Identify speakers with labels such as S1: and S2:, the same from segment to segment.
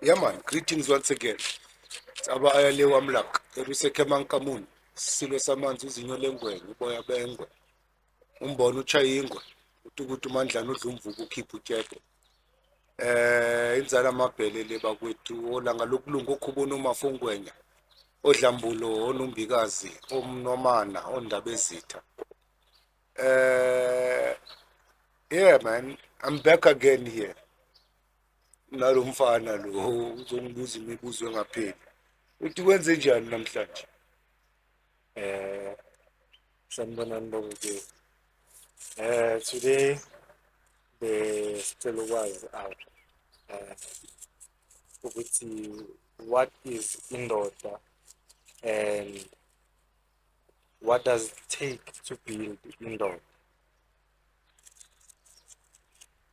S1: Yeah, man. Greetings once again. It's Abakhaliphi Amlak. Erusekhe Kamun. Silo samanzi uzinyo lengwe, uboya bengwe. Umbono utshaya ingwe. Utukuthi umandlana udla umvuko ukhipha utyeke. Inzala amabhele le bakwethu olanga lokulunga okhubona umafongwenya. Odlambulo onombikazi, omnomana, ondaba ezitha. Yeah, man. I'm back again here. Nalo mfana lo uzongibuza imibuzo engapheli. Uthi wenze njani namhlanje?
S2: Sanibonani ke. Today the still was out. Ukuthi what is Indoda and what does it take to build Indoda?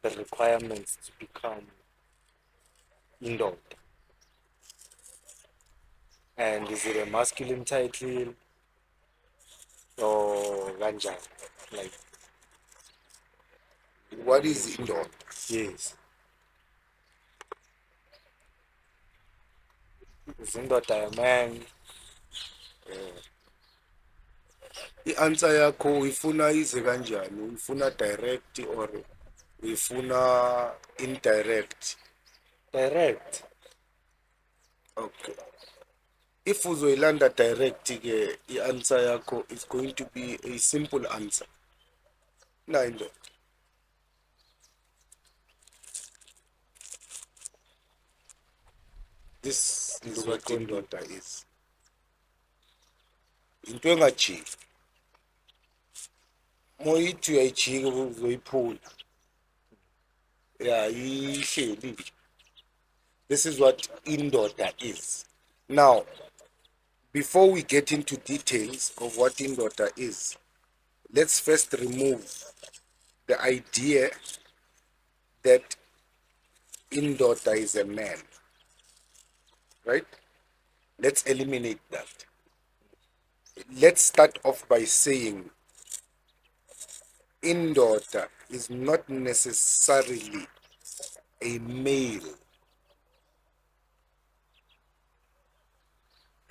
S2: The requirements to become Indoda. And is it a masculine title or kanjani? Like,
S1: What is Indoda?
S2: yes. Is Indoda a man?
S1: I-answer yakho uyifuna ize kanjani? Uyifuna direct or uyifuna indirect?
S2: Direct.
S1: Okay. If uzoyilanda direct ke i-answer yakho is going to be a simple answer. Na indoda. This is what indoda is. Into engajiki. Moyithi uyayijika uzoyiphula. Yeah, ihleli. This is what indoda is. Now, before we get into details of what indoda is, let's first remove the idea that indoda is a man. Right? Let's eliminate that. Let's start off by saying indoda is not necessarily a male.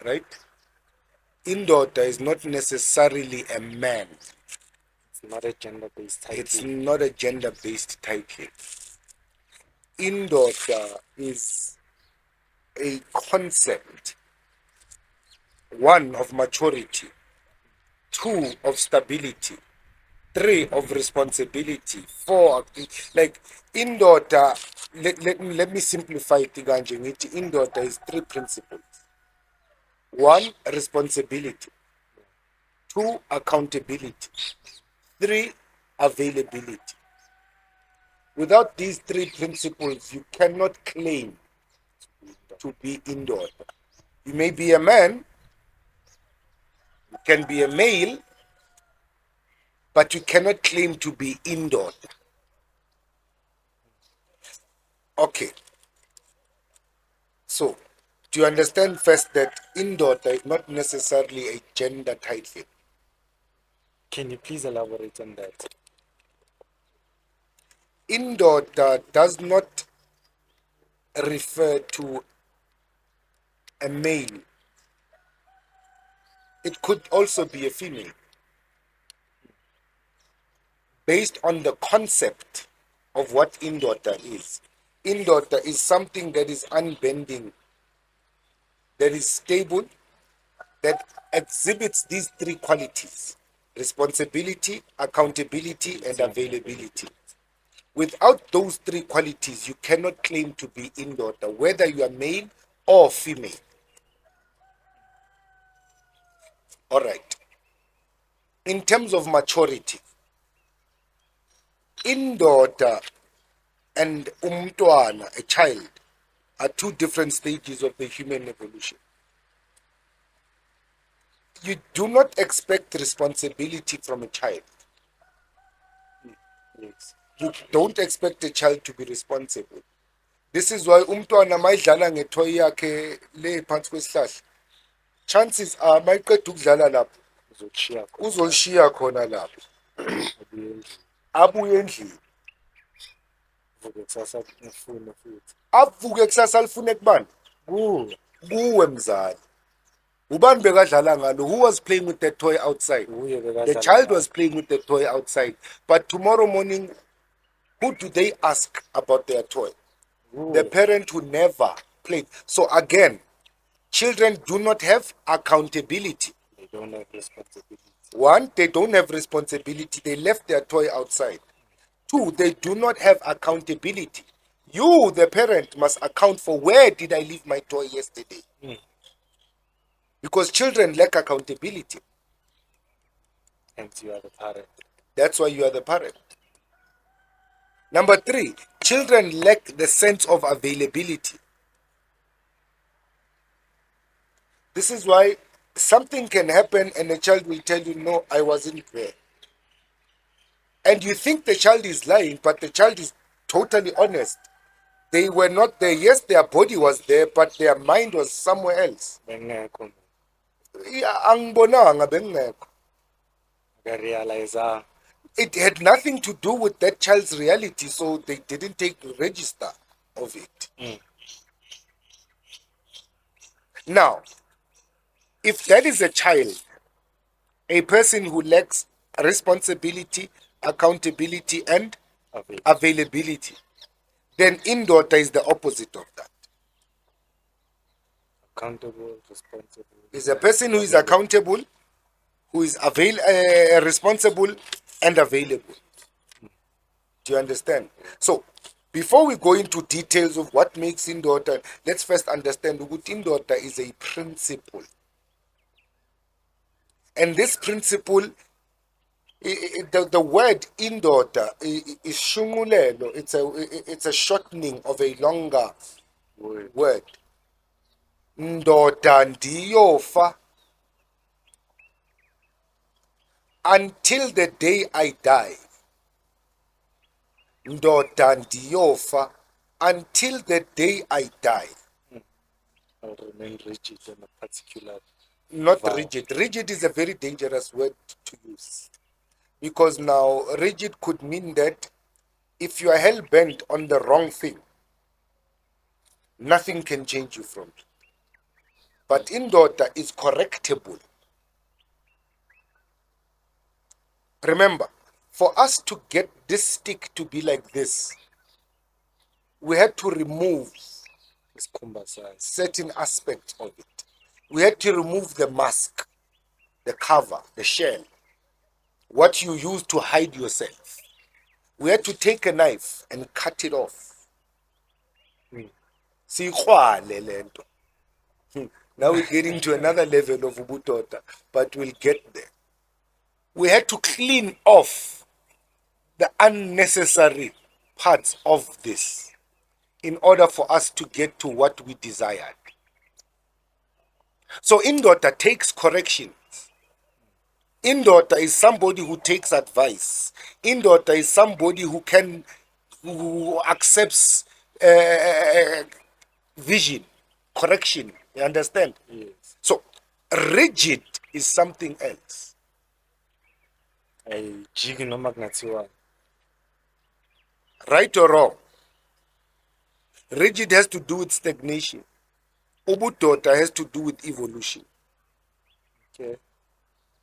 S1: Right? Indoda is not necessarily a man.
S2: It's not a gender-based title.
S1: It's not a gender-based title. Indoda is a concept. 1, of maturity. 2, of stability. 3, of responsibility. 4, like indoda, let me simplify it kanje ngithi indoda is 3 principles. 1, responsibility. 2, accountability. 3, availability. Without these 3 principles, you cannot claim to be indoda. You may be a man, you can be a male, but you cannot claim to be indoda. Okay. So, do you understand first that indoda is not necessarily a gender title?
S2: Can you please elaborate on that?
S1: Indoda does not refer to a male. It could also be a female. Based on the concept of what indoda is. Indoda is something that is unbending, that is stable, that exhibits these 3 qualities: responsibility, accountability, and availability. Without those 3 qualities, you cannot claim to be indoda, whether you are male or female. All right. In terms of maturity, indoda and umntwana, a child, are two different stages of the human evolution. You do not expect responsibility from a child.
S2: Yes.
S1: You don't expect a child to be responsible. This is why umntwana mayidlala ngetoy yakhe le phansi kwesihlahla, chances are mayiqeda ukudlala lapho
S2: Uzokushiya khona,
S1: uzolishiya khona lapho
S2: abuye endlini.
S1: abuye endlini,
S2: Vuke kusasa ufune futhi.
S1: avuke kusasa alifune kubani?
S2: Kuwe.
S1: Kuwe mzali. Ubani bekadlala ngalo? Who was playing with that toy outside?
S2: Uye
S1: The
S2: bekadlala
S1: child
S2: ngalo.
S1: was playing with the toy outside. But tomorrow morning, who do they ask about their toy? The
S2: Kuwe.
S1: parent who never played. So again, children do not have accountability.
S2: They don't have responsibility.
S1: One, they don't have responsibility. They left their toy outside. Two, they do not have accountability. You, the parent, must account for where did I leave my toy yesterday? Because children lack accountability.
S2: Hence you are the parent.
S1: That's why you are the parent. Number three, children lack the sense of availability. This is why something can happen and a child will tell you, no, I wasn't there. And you think the child is lying, but the child is totally honest. They were not there. Yes, their body was there, but their mind was somewhere else.
S2: Bengekho.
S1: Angibonanga bengekho.
S2: Akarealize.
S1: It had nothing to do with that child's reality, so they didn't take register of it. Now, if that is a child, a person who lacks responsibility, accountability, and availability, then indoda is the opposite of that.
S2: Accountable, responsible.
S1: Is a person who is accountable, who is responsible and available. Do you understand? So, before we go into details of what makes indoda, let's first understand that indoda is a principle. And this principle, the word indoda is shungulelo. It's a shortening of a longer word. Ndoda ndiyofa until the day I die. Ndoda ndiyofa until the day I die.
S2: Or remain rigid in a particular.
S1: Not rigid. Rigid is a very dangerous word to use. Because now rigid could mean that if you are hell-bent on the wrong thing, nothing can change you from it. But indoda is correctable. Remember, for us to get this stick to be like this, we had to remove certain aspects of it. We had to remove the mask, the cover, the shell, what you use to hide yourself. We had to take a knife and cut it off. Now we're getting to another level of ubudoda, but we'll get there. We had to clean off the unnecessary parts of this in order for us to get to what we desired. So indoda takes corrections. Indoda is somebody who takes advice. Indoda is somebody who accepts vision, correction. You understand?
S2: Yes.
S1: So rigid is something else. Right or wrong? Rigid has to do with stagnation. Ubudoda has to do with evolution.
S2: Okay.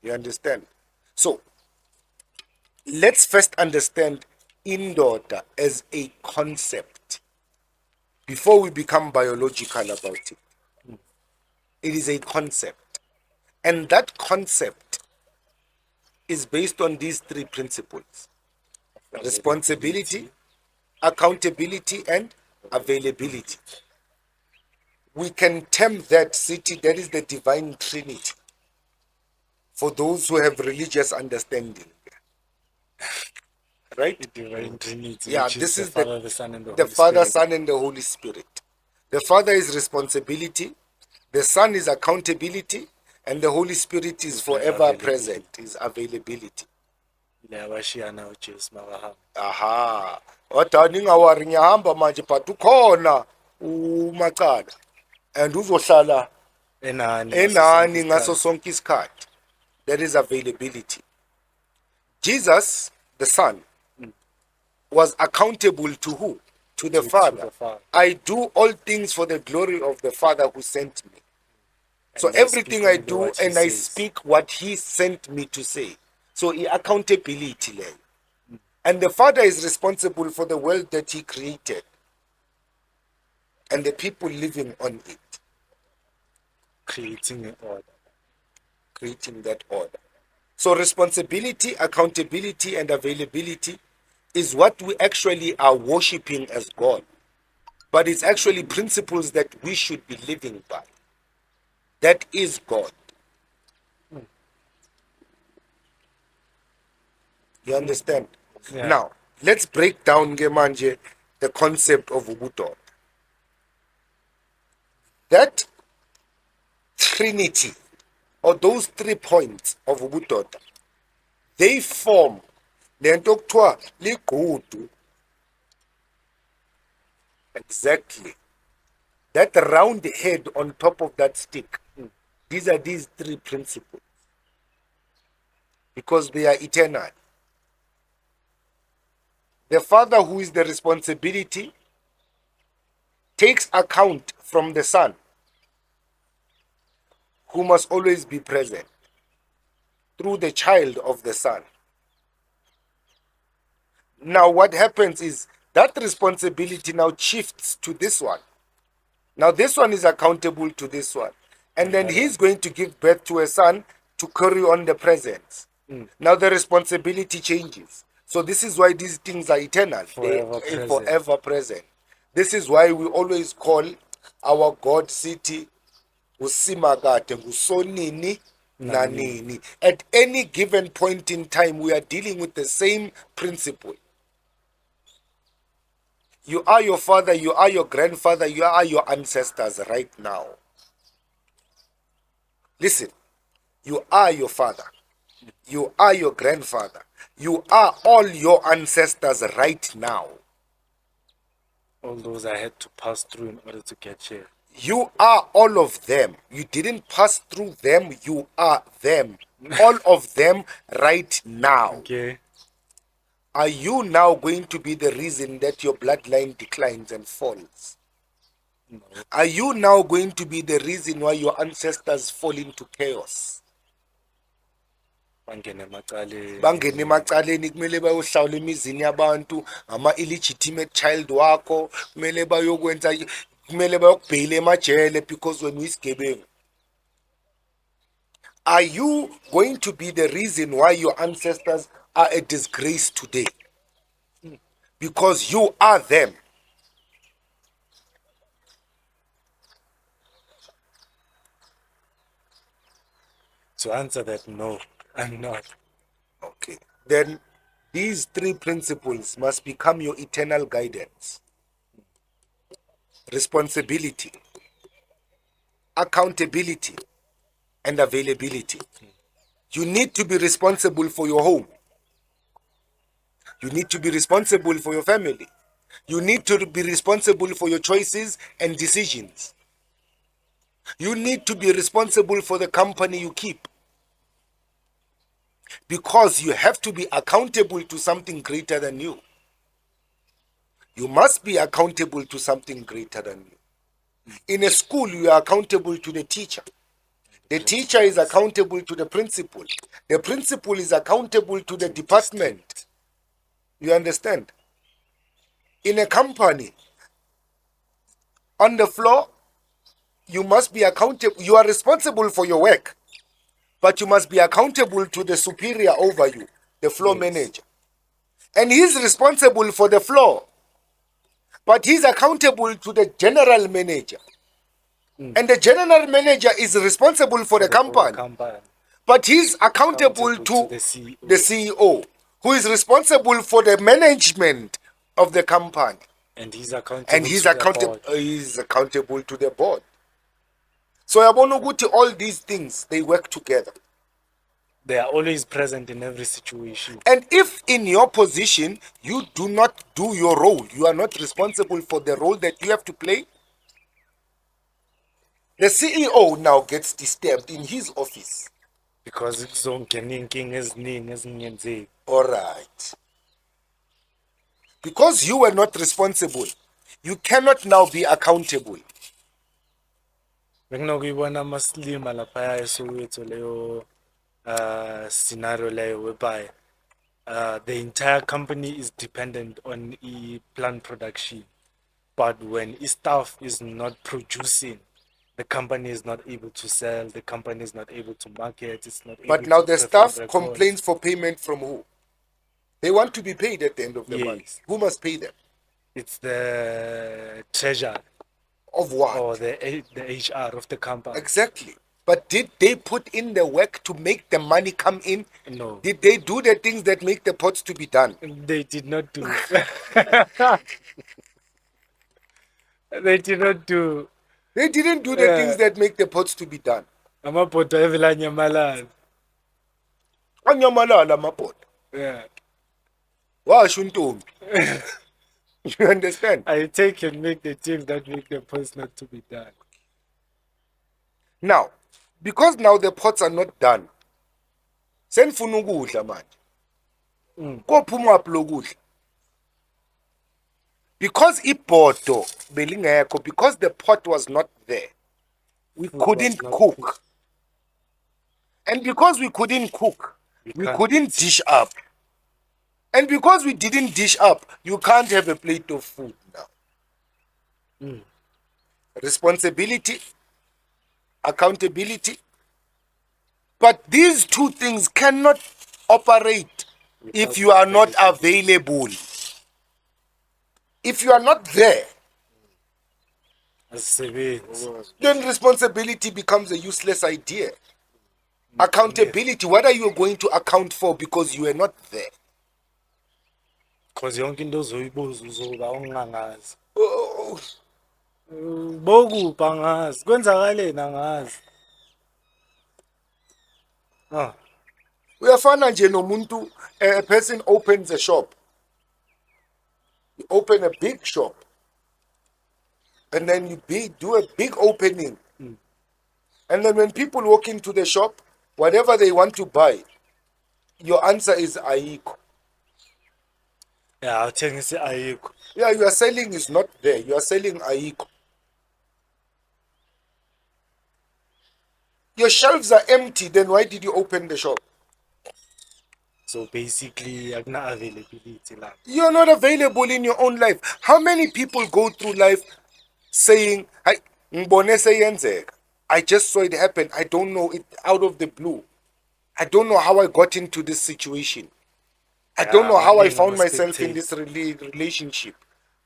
S1: You understand? So let's first understand indoda as a concept before we become biological about it. It is a concept. And that concept is based on these three principles: responsibility, accountability, and availability. We can term that city, that is the divine trinity, for those who have religious understanding. right?
S2: The divine Trinity,
S1: Yeah,
S2: which is
S1: this
S2: the
S1: is
S2: Father, the Son, and the
S1: the
S2: Holy
S1: Father,
S2: Spirit.
S1: Son, and the Holy Spirit. The Father is responsibility, the Son is accountability, and the Holy Spirit is
S2: Is the
S1: forever
S2: availability.
S1: present, is availability.
S2: Layabashiyana uJesu mabahamba.
S1: Aha. Wadani ngawari ngiyahamba manje but ukhona uMacala and uzohlala
S2: Enani ngaso sonke
S1: enani ngaso
S2: isikhathi.
S1: sonke isikhathi. There is availability. Jesus, the Son, was accountable to who? To the
S2: To
S1: Father.
S2: the Father.
S1: I do all things for the glory of the Father who sent me. So
S2: And I
S1: everything
S2: speak
S1: I
S2: only
S1: do
S2: what he
S1: and I
S2: says.
S1: speak what he sent me to say. So accountability leyo. And the Father is responsible for the world that he created and the people living on it,
S2: Creating an order.
S1: creating that order. So responsibility, accountability, and availability is what we actually are worshiping as God. But it's actually principles that we should be living by. That is God. You understand?
S2: Yeah.
S1: Now, let's break down Gemanje the concept of Ubuntu. That trinity, or those 3 points of Ubuntu, they form lento kuthiwa ligudu. Exactly. That round head on top of that stick. These are these 3 principles. Because they are eternal. The Father, who is the responsibility, takes account from the Son, who must always be present, through the child of the Son. Now, what happens is that responsibility now shifts to this one. Now, this one is accountable to this one. And then he's going to give birth to a son to carry on the presence. Now, the responsibility changes. So, this is why these things are eternal.
S2: Forever
S1: They are
S2: present.
S1: forever present. This is why we always call our God city Usimagate, Usonini, Nanini. At any given point in time, we are dealing with the same principle. You are your father, you are your grandfather, you are your ancestors right now. Listen, you are your father, you are your grandfather, you are all your ancestors right now.
S2: All those I had to pass through in order to get here.
S1: You are all of them. You didn't pass through them, you are them. All of them right now.
S2: Okay.
S1: Are you now going to be the reason that your bloodline declines and falls?
S2: No.
S1: Are you now going to be the reason why your ancestors fall into chaos?
S2: Bangene emacaleni.
S1: Bangene emacaleni kumele bayohlawula emizini yabantu, ama-illegitimate child wakho kumele bayokwenza, kumele bayokubheyila emajele because wena uyisigebengu. Are you going to be the reason why your ancestors are a disgrace today? Because you are them.
S2: To answer that, no, I'm not.
S1: Okay. Then these 3 principles must become your eternal guidance. Responsibility, accountability, and availability. You need to be responsible for your home. You need to be responsible for your family. You need to be responsible for your choices and decisions. You need to be responsible for the company you keep. Because you have to be accountable to something greater than you. You must be accountable to something greater than you. In a school, you are accountable to the teacher. The teacher is accountable to the principal. The principal is accountable to the department. You understand? In a company, on the floor, you must be accountable. You are responsible for your work, but you must be accountable to the superior over you, the floor manager. And he's responsible for the floor, but he's accountable to the general manager. And the general manager is responsible for the company. But he's accountable to
S2: the CEO.
S1: the CEO, who is responsible for the management of the company,
S2: and he's accountable
S1: and he's
S2: to the
S1: accountable to the board. So yabona ukuthi all these things, they work together.
S2: They are always present in every situation.
S1: And if in your position you do not do your role, you are not responsible for the role that you have to play, the CEO now gets disturbed in his office.
S2: Because it's eziningi.
S1: All right. Because you were not responsible, you cannot now be accountable.
S2: Bekunokuyibona amasilima laphaya eSoweto leyo scenario leyo whereby the entire company is dependent on plant production, but when staff is not producing, the company is not able to sell, the company is not able to market, it's not able
S1: But now
S2: to
S1: the
S2: perform
S1: staff
S2: records.
S1: complains for payment from who? They want to be paid at the end of the month.
S2: Yes.
S1: Who must pay them?
S2: It's the treasurer
S1: Of what?
S2: or the HR of the company.
S1: Exactly. But did they put in the work to make the money come in?
S2: No.
S1: Did they do the things that make the pots to be done?
S2: They did not do. They did not do.
S1: They didn't do the things that make the pots to be done.
S2: Amapoto evela nyamalala.
S1: Anyamalala amabhoda.
S2: Yeah.
S1: Washo untombi. You understand?
S2: I take and make the things that make the pots not to be done.
S1: Now, because now the pots are not done, senifuna ukudla manje. Kophuma uphi lokudla? Because ibhodo belingekho, because the pot was not there, we couldn't cook. And because we couldn't cook, we couldn't dish up. And because we didn't dish up, you can't have a plate of food now. Responsibility, accountability. But these two things cannot operate if you are not available. If you are not there, then responsibility becomes a useless idea. Accountability, what are you going to account for because you are not there?
S2: Because yonke into ozoyibuza uzoba ungangazi.
S1: Oh,
S2: Bokuphi angazi, kwenzakaleni angazi.
S1: uyafana nje nomuntu, a person opens a shop. You open a big shop. And then you do a big opening. And then when people walk into the shop, whatever they want to buy, your answer is ayikho.
S2: Yeah, uthengisa ayikho.
S1: Yeah, you are selling is not there. You are selling ayikho. Your shelves are empty, then why did you open the shop?
S2: So basically, akuna availability la.
S1: You are not available in your own life. How many people go through life saying, ngibone seyenzeka. I just saw it happen. I don't know it out of the blue. I don't know how I got into this situation. I don't know how I found myself in this relationship.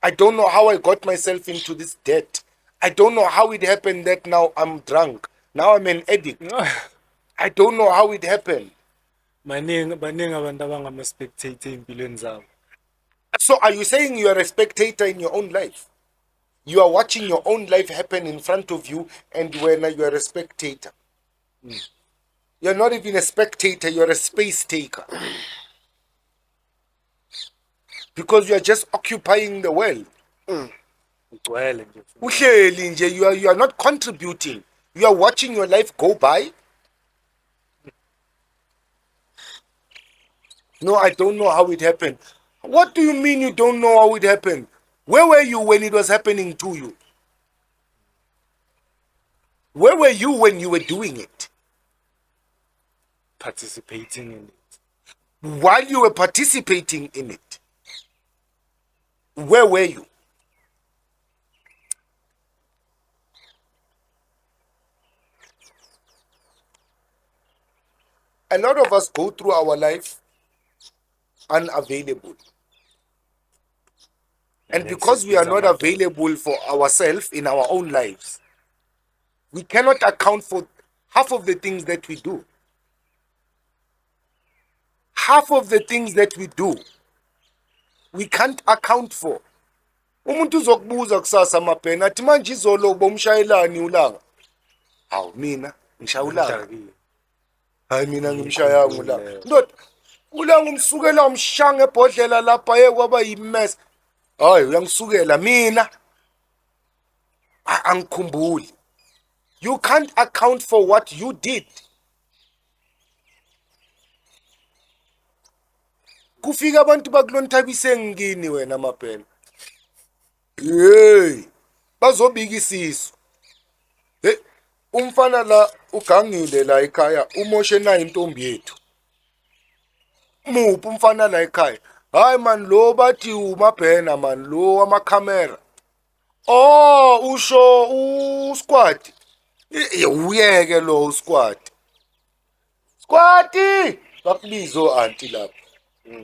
S1: I don't know how I got myself into this debt. I don't know how it happened that now I'm drunk. Now I'm an addict. I don't know how it happened.
S2: Baningi abantu abangama-spectator empilweni zabo.
S1: So are you saying you are a spectator in your own life? You are watching your own life happen in front of you, and when you are a spectator. You're not even a spectator, you're a space taker. Because you are just occupying the world. Uhleli nje, you are not contributing. You are watching your life go by. No, I don't know how it happened. What do you mean you don't know how it happened? Where were you when it was happening to you? Where were you when you were doing it?
S2: Participating in it.
S1: While you were participating in it, where were you? A lot of us go through our life unavailable. And because we are not available for ourselves in our own lives, we cannot account for half of the things that we do. half of the things that we do, we can't account for. Umuntu uzokubuza kusasa mapena athi manje izolo bomshayelani ulanga. Hawu mina ngishaya ulanga. Hayi mina ngimshayanga ulanga. Ndoda ulanga umsukela umshanga ebhodlela lapha kwaba yimess. Hayi uyangisukela mina. Angikhumbuli. You can't account for what you did. Kufika abantu bakulonthabise ngini wena mapena. Hey, bazobika isisu. Hey, umfana la ugangile la ekhaya umoshe nayo intombi yethu. Muphi umfana la ekhaya? Hayi man lo bathi umabhena man lo wamakhamera. Oh, usho squad. Uyeke lo squad. Squad! Bakubizo auntie lapha.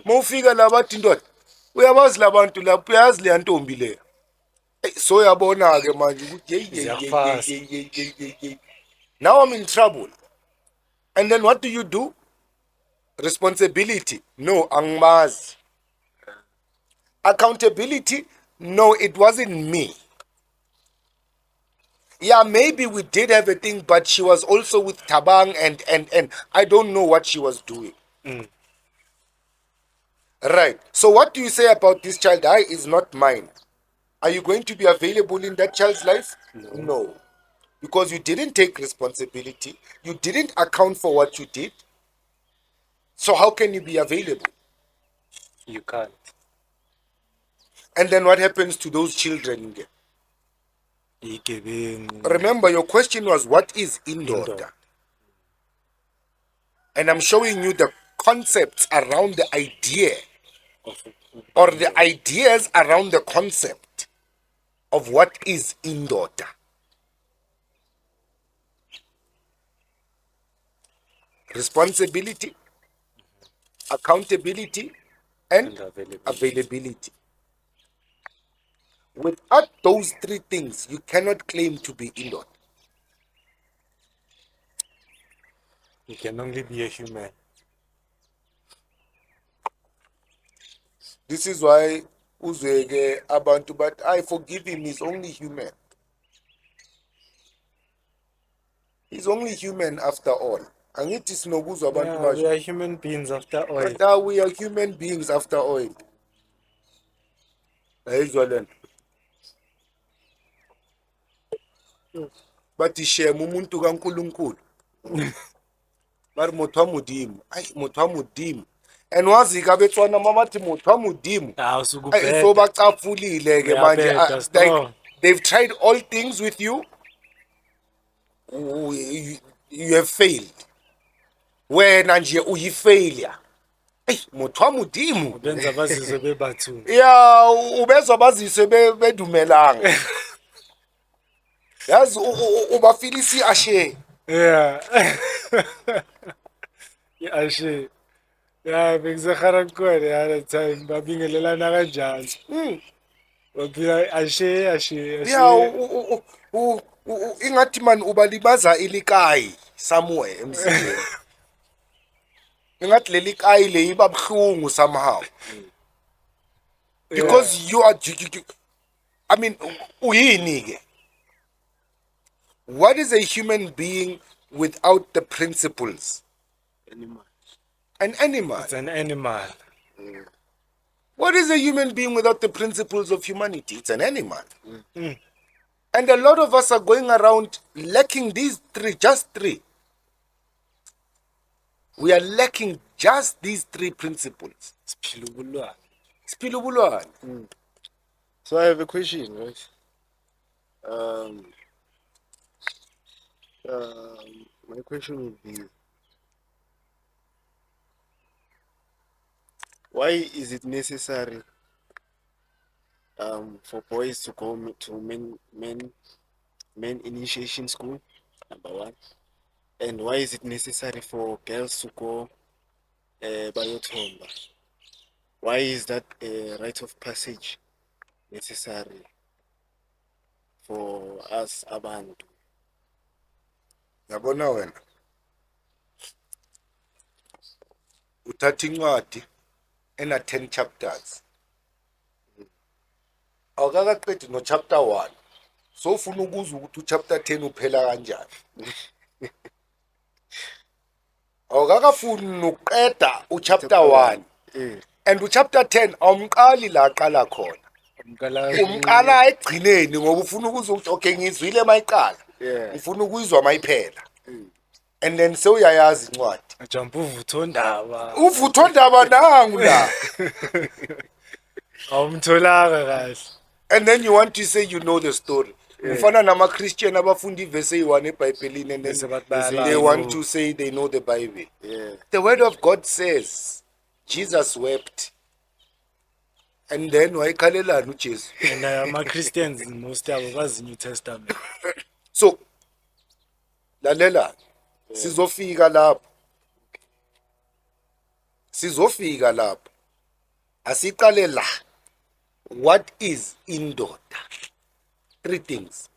S1: Mawufika la bathi ndoda uyabazi labantu lapha uyazi le ntombi le. So yabona ke manje ukuthi now I'm in trouble. And then what do? Responsibility? No, angmazi. Accountability? No, it wasn't me. Yeah, maybe we did have a thing, but she was also with Tabang and I don't know what she was doing. Right. So what do you say about this child? I is not mine. Are you going to be available in that child's life? No. Because you didn't take responsibility. You didn't account for what you did. So how can you be available?
S2: You can't.
S1: And then what happens to those children? Remember, your question was, what is Indoda? And I'm showing you the concepts around the idea, or the ideas around the concept of what is Indoda. Responsibility, accountability, and availability. Without those three things, you cannot claim to be Indoda.
S2: You can only be a human.
S1: This is why uzweke abantu, but I forgive him, he's only human. He's only human after all. Angithi sinokuzwa abantu
S2: Yeah, we are human beings after all.
S1: But now we are human beings after all. Ayizwa lento. Bathi shema umuntu kaNkulunkulu. Bari motho wa modimo. Ayi motho wa modimo. And wazi ka betswana mamathi motho wa modimo. Ayi so bacafulile ke manje. Like they've tried all things with you. You have failed. Wena nje uyifailure. Hey, motho wa modimo.
S2: Benza bazizwe bebathu.
S1: Yeah, ubezwa bazizwe bedumelanga. Yazi ubafilisi ashe.
S2: Yeah. Ashe. Yeah, bengizahara khona yala time babingelelana kanjalo. Baphila ashe.
S1: Yeah, ingathi man ubalibaza ilikayi somewhere emzimbeni. Ingathi leli kayi le iba bhlungu somehow. Because you are I mean uyini ke? What is a human being without the principles? An animal.
S2: It's an animal.
S1: What is a human being without the principles of humanity? It's an animal. And a lot of us are going around lacking these three, just three. We are lacking just these three principles. Spilubulwane.
S3: So I have a question, right? My question would be, why is it necessary for boys to go to men initiation school, number one? And why is it necessary for girls to go bayothomba? Why is that a rite of passage necessary for us abantu?
S1: Yabona wena. uthatha incwadi ena 10 chapters, awukakaqedi no chapter 1, so ufuna ukuzwa ukuthi uchapter 10 uphela kanjani. Awukakafuni nokuqeda uchapter 1, and uchapter 10 awumqali la aqala khona, umqala egcineni ngoba ufuna ukuzwa ukuthi okay ngizwile mayiqala, ufuna ukuyizwa mayiphela, and then sewuyayazi incwadi.
S2: Jump uvuthondaba.
S1: Uvuthondaba nangu la.
S2: Awumtholanga kahle.
S1: And then you want to say you know the story. Ufana nama Christian abafunda ivese eyi-1 eBhayibhelini, and then they want to say they know the Bible. The word of God says Jesus wept. And then wayekhalelani uJesu?
S2: And ama-Christians most abo bazi New Testament.
S1: So lalela, sizofika lapho asiqale la. What is indoda? 3 things: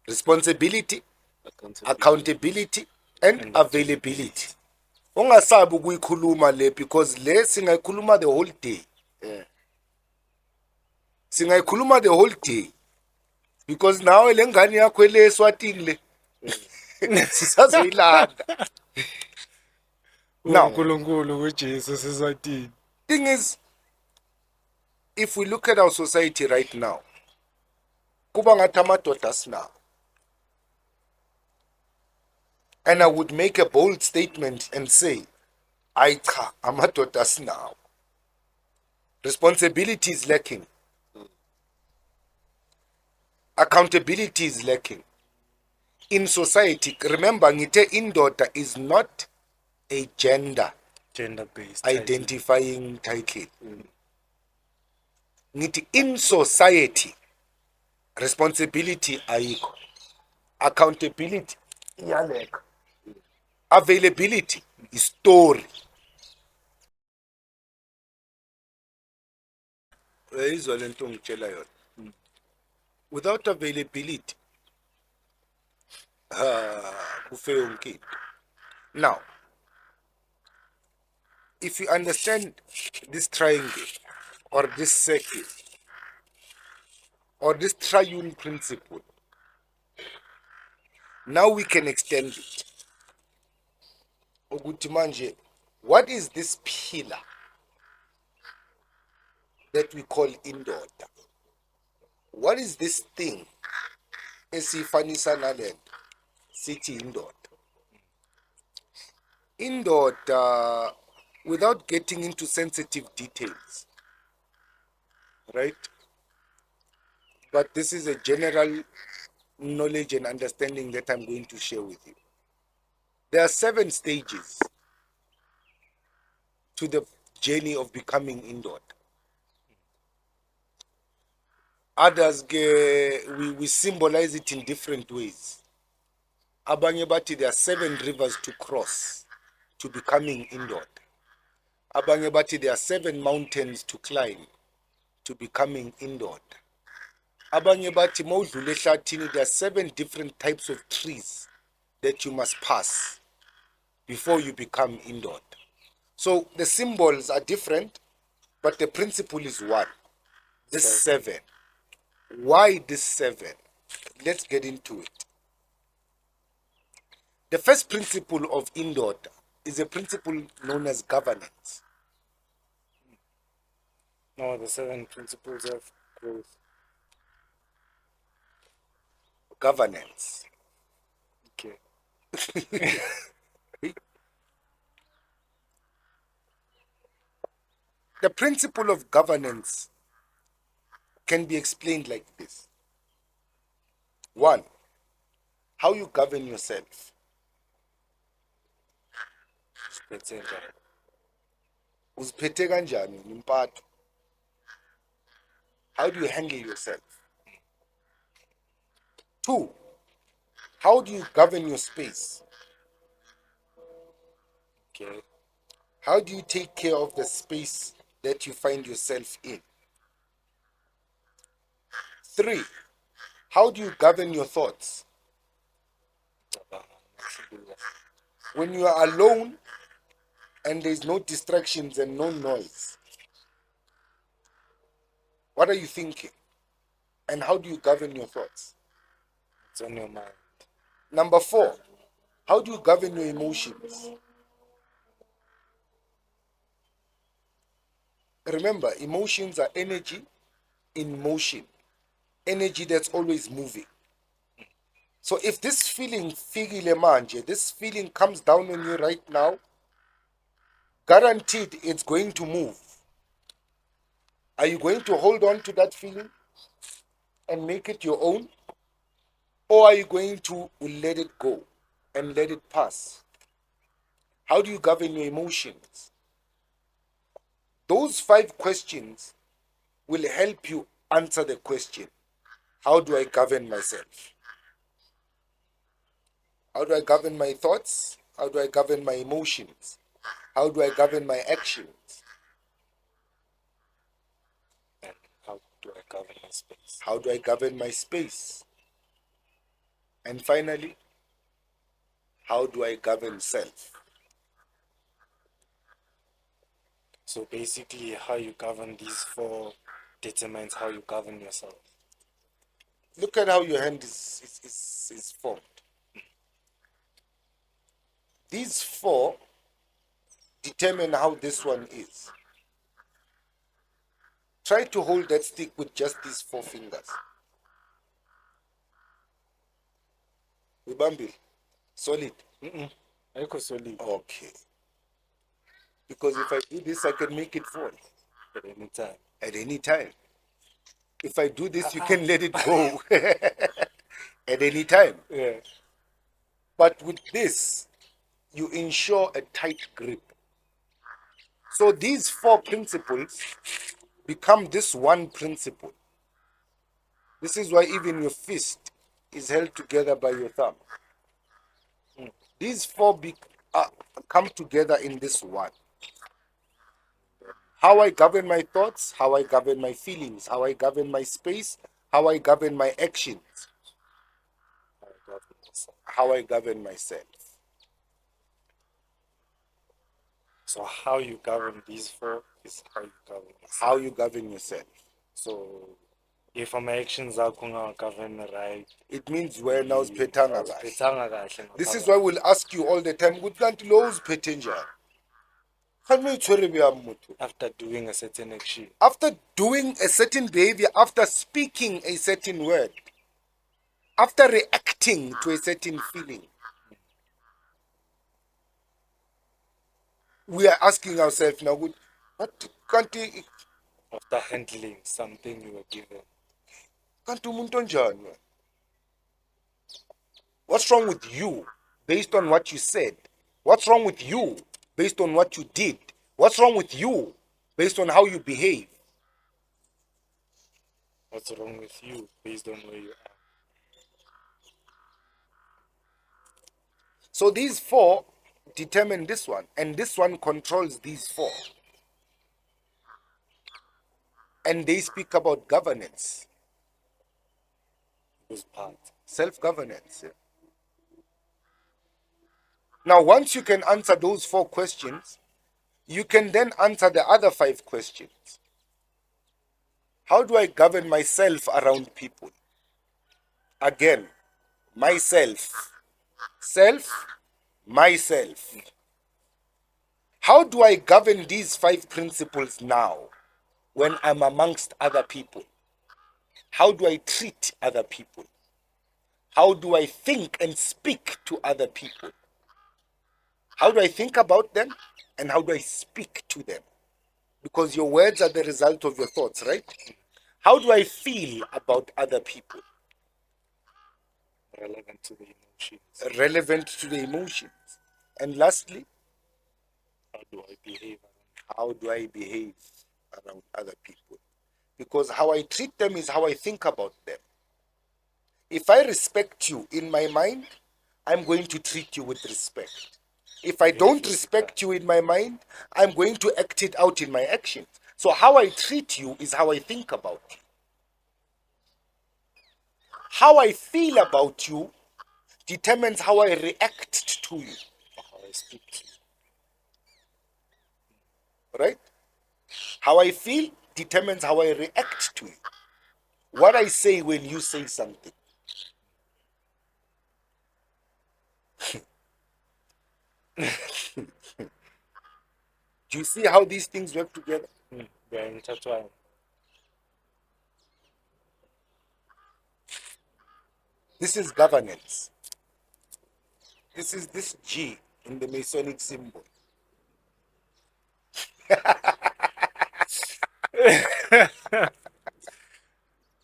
S1: responsibility, accountability and availability. Ungasabi ukuyikhuluma le, because le singayikhuluma the whole day. Singayikhuluma the whole day, because nawe le ngane yakho le eSwatini le sisazoyilanda. Now,
S2: uNkulunkulu kuJesu siswatini.
S1: Thing is, if we look at our society right now, kuba ngathi amadoda asinawo. And I would make a bold statement and say, ayi cha, amadoda asinawo. Responsibility is lacking. Accountability is lacking. In society, remember, ngithe indoda is not a
S2: Gender-based
S1: identifying title. Ngithi in society, responsibility ayikho, accountability iyaleka, availability is story. Uyayizwa lento ngitshela yona. Without availability, kufe yonke into. Now, if you understand this triangle or this circle or this triune principle, now we can extend it. Ukuthi manje, what is this pillar that we call indoda? What is this thing esifanisa nalento sithi indoda? Indoda, without getting into sensitive details, right? But this is a general knowledge and understanding that I'm going to share with you. There are 7 stages to the journey of becoming indoda. Others, we symbolize it in different ways. Abanye bathi there are 7 rivers to cross to becoming indoda. Abanye bathi there are 7 mountains to climb to becoming indoda. Abanye bathi mawudlula ehlathini, there are 7 different types of trees that you must pass before you become indoda. So the symbols are different, but the principle is one. This 7. Why this 7? Let's get into it. The first principle of indoda is a principle known as governance.
S2: No, the 7 principles of growth.
S1: Governance.
S2: Okay.
S1: The principle of governance can be explained like this. 1, how you govern yourself. Uziphethe kanjani impatho? How do you handle yourself? 2, how do you govern your space?
S2: Okay.
S1: How do you take care of the space that you find yourself in? 3, how do you govern your thoughts? When you are alone, and there's no distractions and no noise, what are you thinking? And how do you govern your thoughts?
S2: It's on your mind.
S1: Number 4, how do you govern your emotions? Remember, emotions are energy in motion, energy that's always moving. So if this feeling, fikile manje, this feeling comes down on you right now, guaranteed it's going to move. Are you going to hold on to that feeling and make it your own? Or are you going to let it go and let it pass? How do you govern your emotions? Those 5 questions will help you answer the question, how do I govern myself? How do I govern my thoughts? How do I govern my emotions? How do I govern my actions?
S2: And how do I govern my space?
S1: How do I govern my space? And finally, how do I govern self?
S2: So basically, how you govern these 4 determines how you govern yourself.
S1: Look at how your hand is formed. These 4 determine how this one is. Try to hold that stick with just these 4 fingers. Ubambil, solid.
S2: Ayikho solid
S1: Okay. Because if I do this, I can make it fall
S2: at any time.
S1: at any time. If I do this, you can let it go at any time.
S2: Yeah.
S1: But with this, you ensure a tight grip. So these 4 principles become this one principle. This is why even your fist is held together by your thumb. These 4 come together in this one. How I govern my thoughts, how I govern my feelings, how I govern my space, how I govern my actions,
S2: How I govern myself.
S1: how I govern myself.
S2: So how you govern these 4 is how you govern yourself.
S1: How you govern yourself.
S2: So if my actions are govern right,
S1: It means where now is petanga kahle.
S2: awuziphethanga kahle
S1: This is
S2: ngaphakathi.
S1: why we'll ask you all the time, good kanti lo uziphethe njani? Khanti uyithwele buyami muthu.
S2: After doing a certain action,
S1: After doing a certain behavior, after speaking a certain word, after reacting to a certain feeling, we are asking ourselves now, what kanti
S2: after handling something you were given,
S1: umuntu onjani wena? What's wrong with you based on what you said? What's wrong with you based on what you did? What's wrong with you based on how you behave?
S2: what's wrong with you based on where you are?
S1: So these 4 determine this one, and this one controls these 4. And they speak about governance,
S2: Whose part?
S1: self-governance. Now, once you can answer those 4 questions, you can then answer the other 5 questions. How do I govern myself around people? Again, myself. Self, myself. How do I govern these 5 principles now when I'm amongst other people? How do I treat other people? How do I think and speak to other people? How do I think about them and how do I speak to them? Because your words are the result of your thoughts, right? How do I feel about other people?
S2: Relevant to the emotions.
S1: Relevant to the emotions. And lastly,
S2: How do I behave around?
S1: how do I behave around other people? Because how I treat them is how I think about them. If I respect you in my mind, I'm going to treat you with respect. If I don't respect you in my mind, I'm going to act it out in my actions. So how I treat you is how I think about you. How I feel about you determines how I react to you.
S2: How I speak to you.
S1: right? How I feel determines how I react to it. What I say when you say something. Do you see how these things work together?
S2: They're intertwined.
S1: This is governance. This is this G in the Masonic symbol.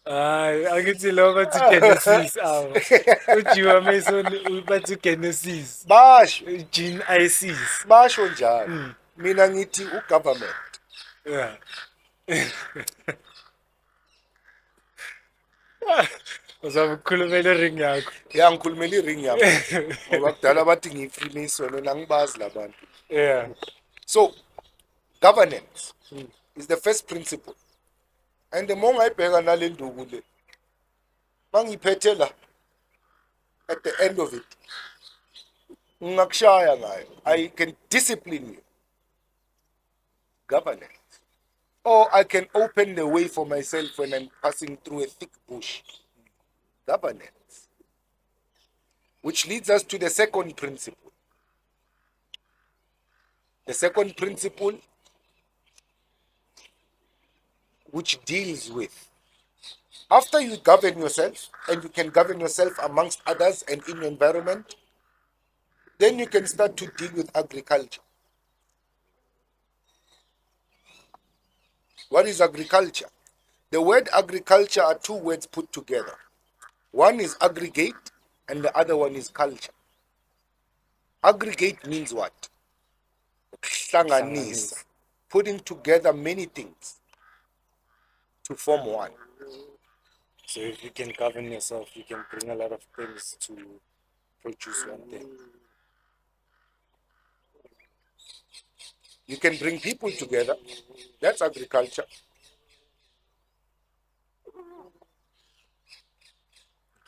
S2: Angithi lo bathi Genesis awu. Ujiwa Mason bathi Genesis.
S1: Basho,
S2: Gene ISIS.
S1: basho njalo. Mina ngithi ugovernment.
S2: Yeah. Uzama ukukhulumela ring yakho.
S1: Ya ngikhulumela iring yami. Ngoba kudala bathi ngiyi-Freemason wena angibazi labantu.
S2: Yeah.
S1: So, governance is the first principle. And the more ngayibheka nale nduku le, mangiphethe la, at the end of it, ngingakushaya ngayo. I can discipline you. Governance. Or I can open the way for myself when I'm passing through a thick bush. Governance. Which leads us to the second principle. The second principle, which deals with, after you govern yourself, and you can govern yourself amongst others and in your environment, then you can start to deal with agriculture. What is agriculture? The word agriculture are two words put together. One is aggregate and the other one is culture. Aggregate means what? Hlanganisa. Putting together many things to form one.
S2: So if you can govern yourself, you can bring a lot of things to produce one thing.
S1: You can bring people together. That's agriculture.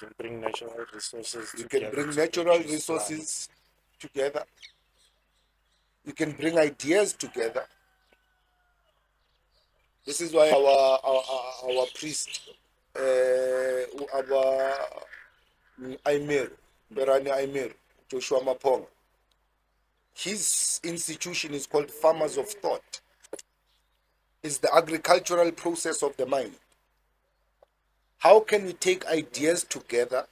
S2: You can bring natural resources
S1: You
S2: together.
S1: can bring
S2: to
S1: natural
S2: produce
S1: resources together. You can bring ideas together. This is why our priest, our Aimer, Berani Aimer, Joshua Mapong, his institution is called Farmers of Thought. It's the agricultural process of the mind. How can we take ideas together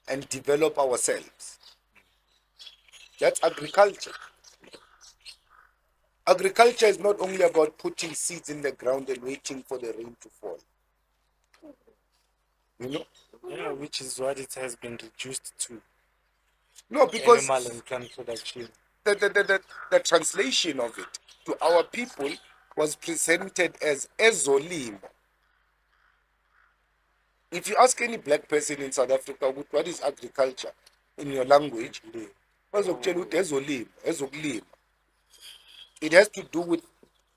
S1: and develop ourselves? That's agriculture. Agriculture is not only about putting seeds in the ground and waiting for the rain to fall. You know?
S2: Yeah, which is what it has been reduced to.
S1: No, because
S2: Animal and plant production.
S1: the translation of it to our people was presented as ezolimo. If you ask any black person in South Africa what is agriculture in your language, bazokutshela ukuthi ezolimo, ezokulima. It has to do with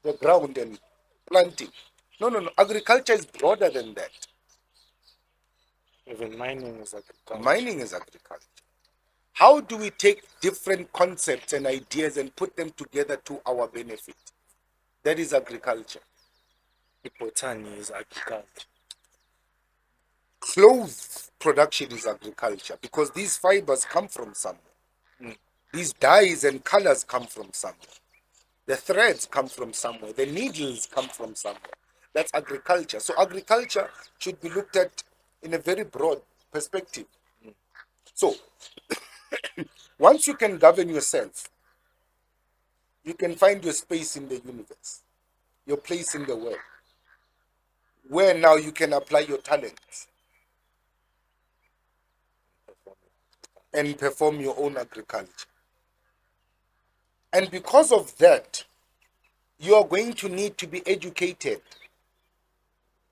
S1: the ground and planting. No. Agriculture is broader than that.
S2: Even mining is agriculture.
S1: Mining is agriculture. How do we take different concepts and ideas and put them together to our benefit? That is agriculture.
S2: Botany is agriculture.
S1: Clothes production is agriculture because these fibers come from somewhere. These dyes and colors come from somewhere. The threads come from somewhere. The needles come from somewhere. That's agriculture. So agriculture should be looked at in a very broad perspective. So once you can govern yourself, you can find your space in the universe, your place in the world, where now you can apply your talents and perform your own agriculture. And because of that, you are going to need to be educated.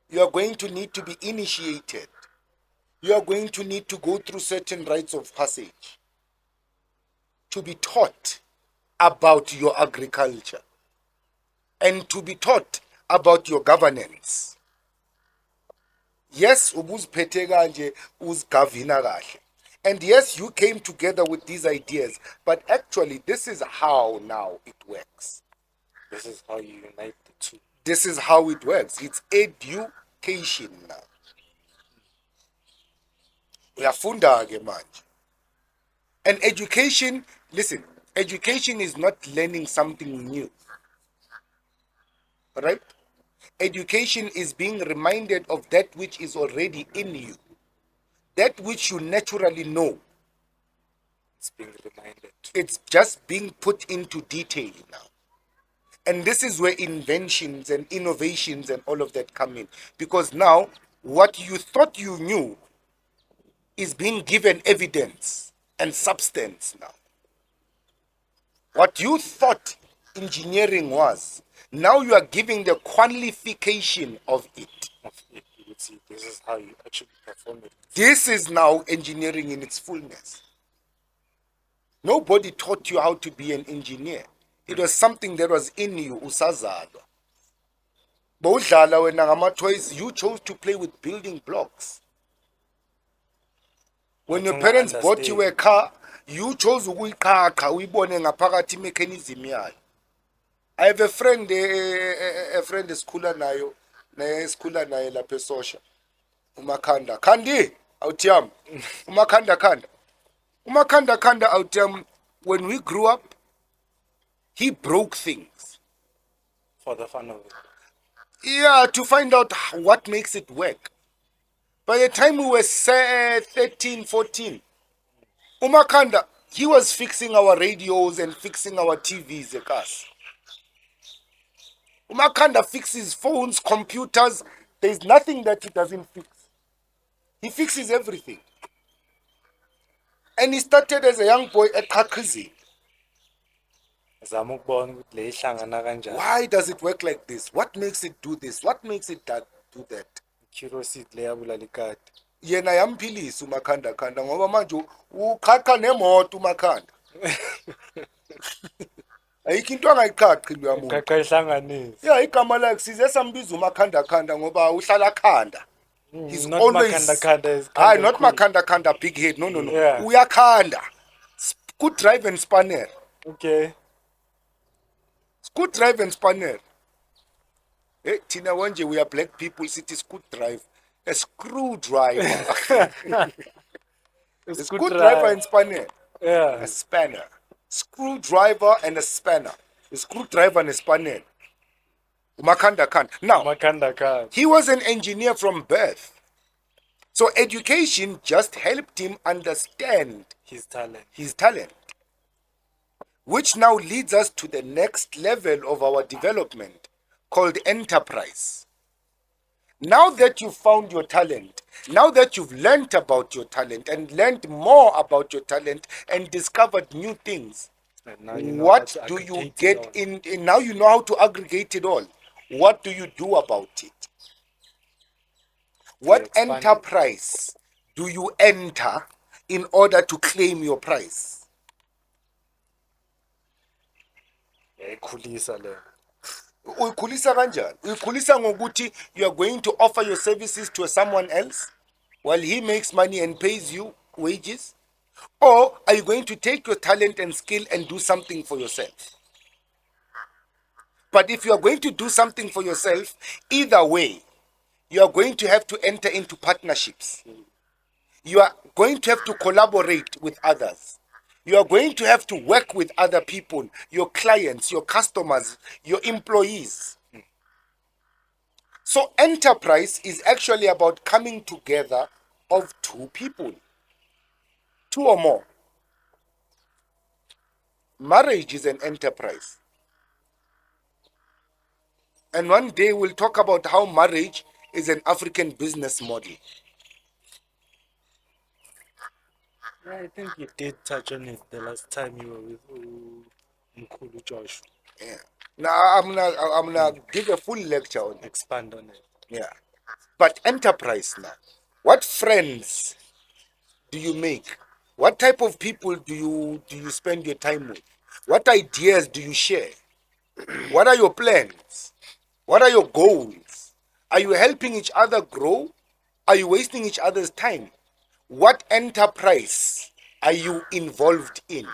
S1: You are going to need to be initiated. You are going to need to go through certain rites of passage to be taught about your agriculture and to be taught about your governance. Yes, ubuziphethe kanje, uzigavina kahle. And yes, you came together with these ideas, but actually this is how now it works.
S2: This is how you unite the two.
S1: This is how it works. It's education now. Uyafunda-ke manje. And education, listen, education is not learning something new. Right? Education is being reminded of that which is already in you. That which you naturally know.
S2: It's being reminded.
S1: It's just being put into detail now. And this is where inventions and innovations and all of that come in. Because now, what you thought you knew is being given evidence and substance now. What you thought engineering was, now you are giving the qualification of it.
S2: You would see this is how you actually perform it.
S1: This is now engineering in its fullness. Nobody taught you how to be an engineer. It was something that was in you, usazalwa. Bowudlala wena ngama-toys, you chose to play with building blocks. When your parents bought you a car, you chose ukuyiqaqa uyibone ngaphakathi mechanism yayo. I have a friend esikhula nayo, esikhula naye lapha eSosha. Umakhanda. Khandi, awuthiyami. Umakhanda awuthiyami. When we grew up, he broke things.
S2: For the fun of it.
S1: Yeah, to find out what makes it work. By the time we were 13, 14, Umakhanda, he was fixing our radios and fixing our TVs, the cars. Umakhanda fixes phones, computers. There's nothing that he doesn't fix. He fixes everything. And he started as a young boy at Kakrizi. Why does it work like this? What makes it do this? What makes it do that?
S2: Curiosity leyabulalala ikati.
S1: Yena yamphilisa uMakhanda khanda ngoba manje uqhaqa nemoto uMakhanda. Ayikho into angayiqhaqi lo yamuntu.
S2: Uqhaqa ihlanganisi.
S1: Yeah, igama lakhe size sambiza uMakhanda khanda ngoba uhlala khanda. He's
S2: not
S1: always
S2: Makhanda is
S1: not Makhanda big head. No.
S2: Yeah.
S1: Uyakhanda. Good drive and spanner.
S2: Okay.
S1: Good drive and spanner. Hey, Tina Wanje, we are black people, it is good drive. A screwdriver. A screwdriver and spanner.
S2: Yeah.
S1: A spanner. Screwdriver and a spanner. A screwdriver and a spanner. Umakhanda Khan. Now,
S2: Makhanda Khan.
S1: he was an engineer from birth. So education just helped him understand
S2: His
S1: talent. Which now leads us to the next level of our development, called enterprise. Now that you've found your talent, now that you've learned about your talent and learned more about your talent and discovered new things, what do you get in? Now you know how to aggregate it all. What do you do about it? What enterprise do you enter in order to claim your prize? Uyikhulisa kanjani? Uyikhulisa ngokuthi you are going to offer your services to someone else while he makes money and pays you wages? Or are you going to take your talent and skill and do something for yourself? But if you are going to do something for yourself, either way, you are going to have to enter into partnerships. You are going to have to collaborate with others. You are going to have to work with other people, your clients, your customers, your employees. So enterprise is actually about coming together of two people, two or more. Marriage is an enterprise. And one day we'll talk about how marriage is an African business model.
S2: I think you did touch on it the last time you were with Mkhulu Josh.
S1: Yeah. Now I'm gonna give a full lecture on it.
S2: Expand on it.
S1: Yeah. But enterprise now. What friends do you make? What type of people do you spend your time with? What ideas do you share? What are your plans? What are your goals? Are you helping each other grow? Are you wasting each other's time? What enterprise are you involved in?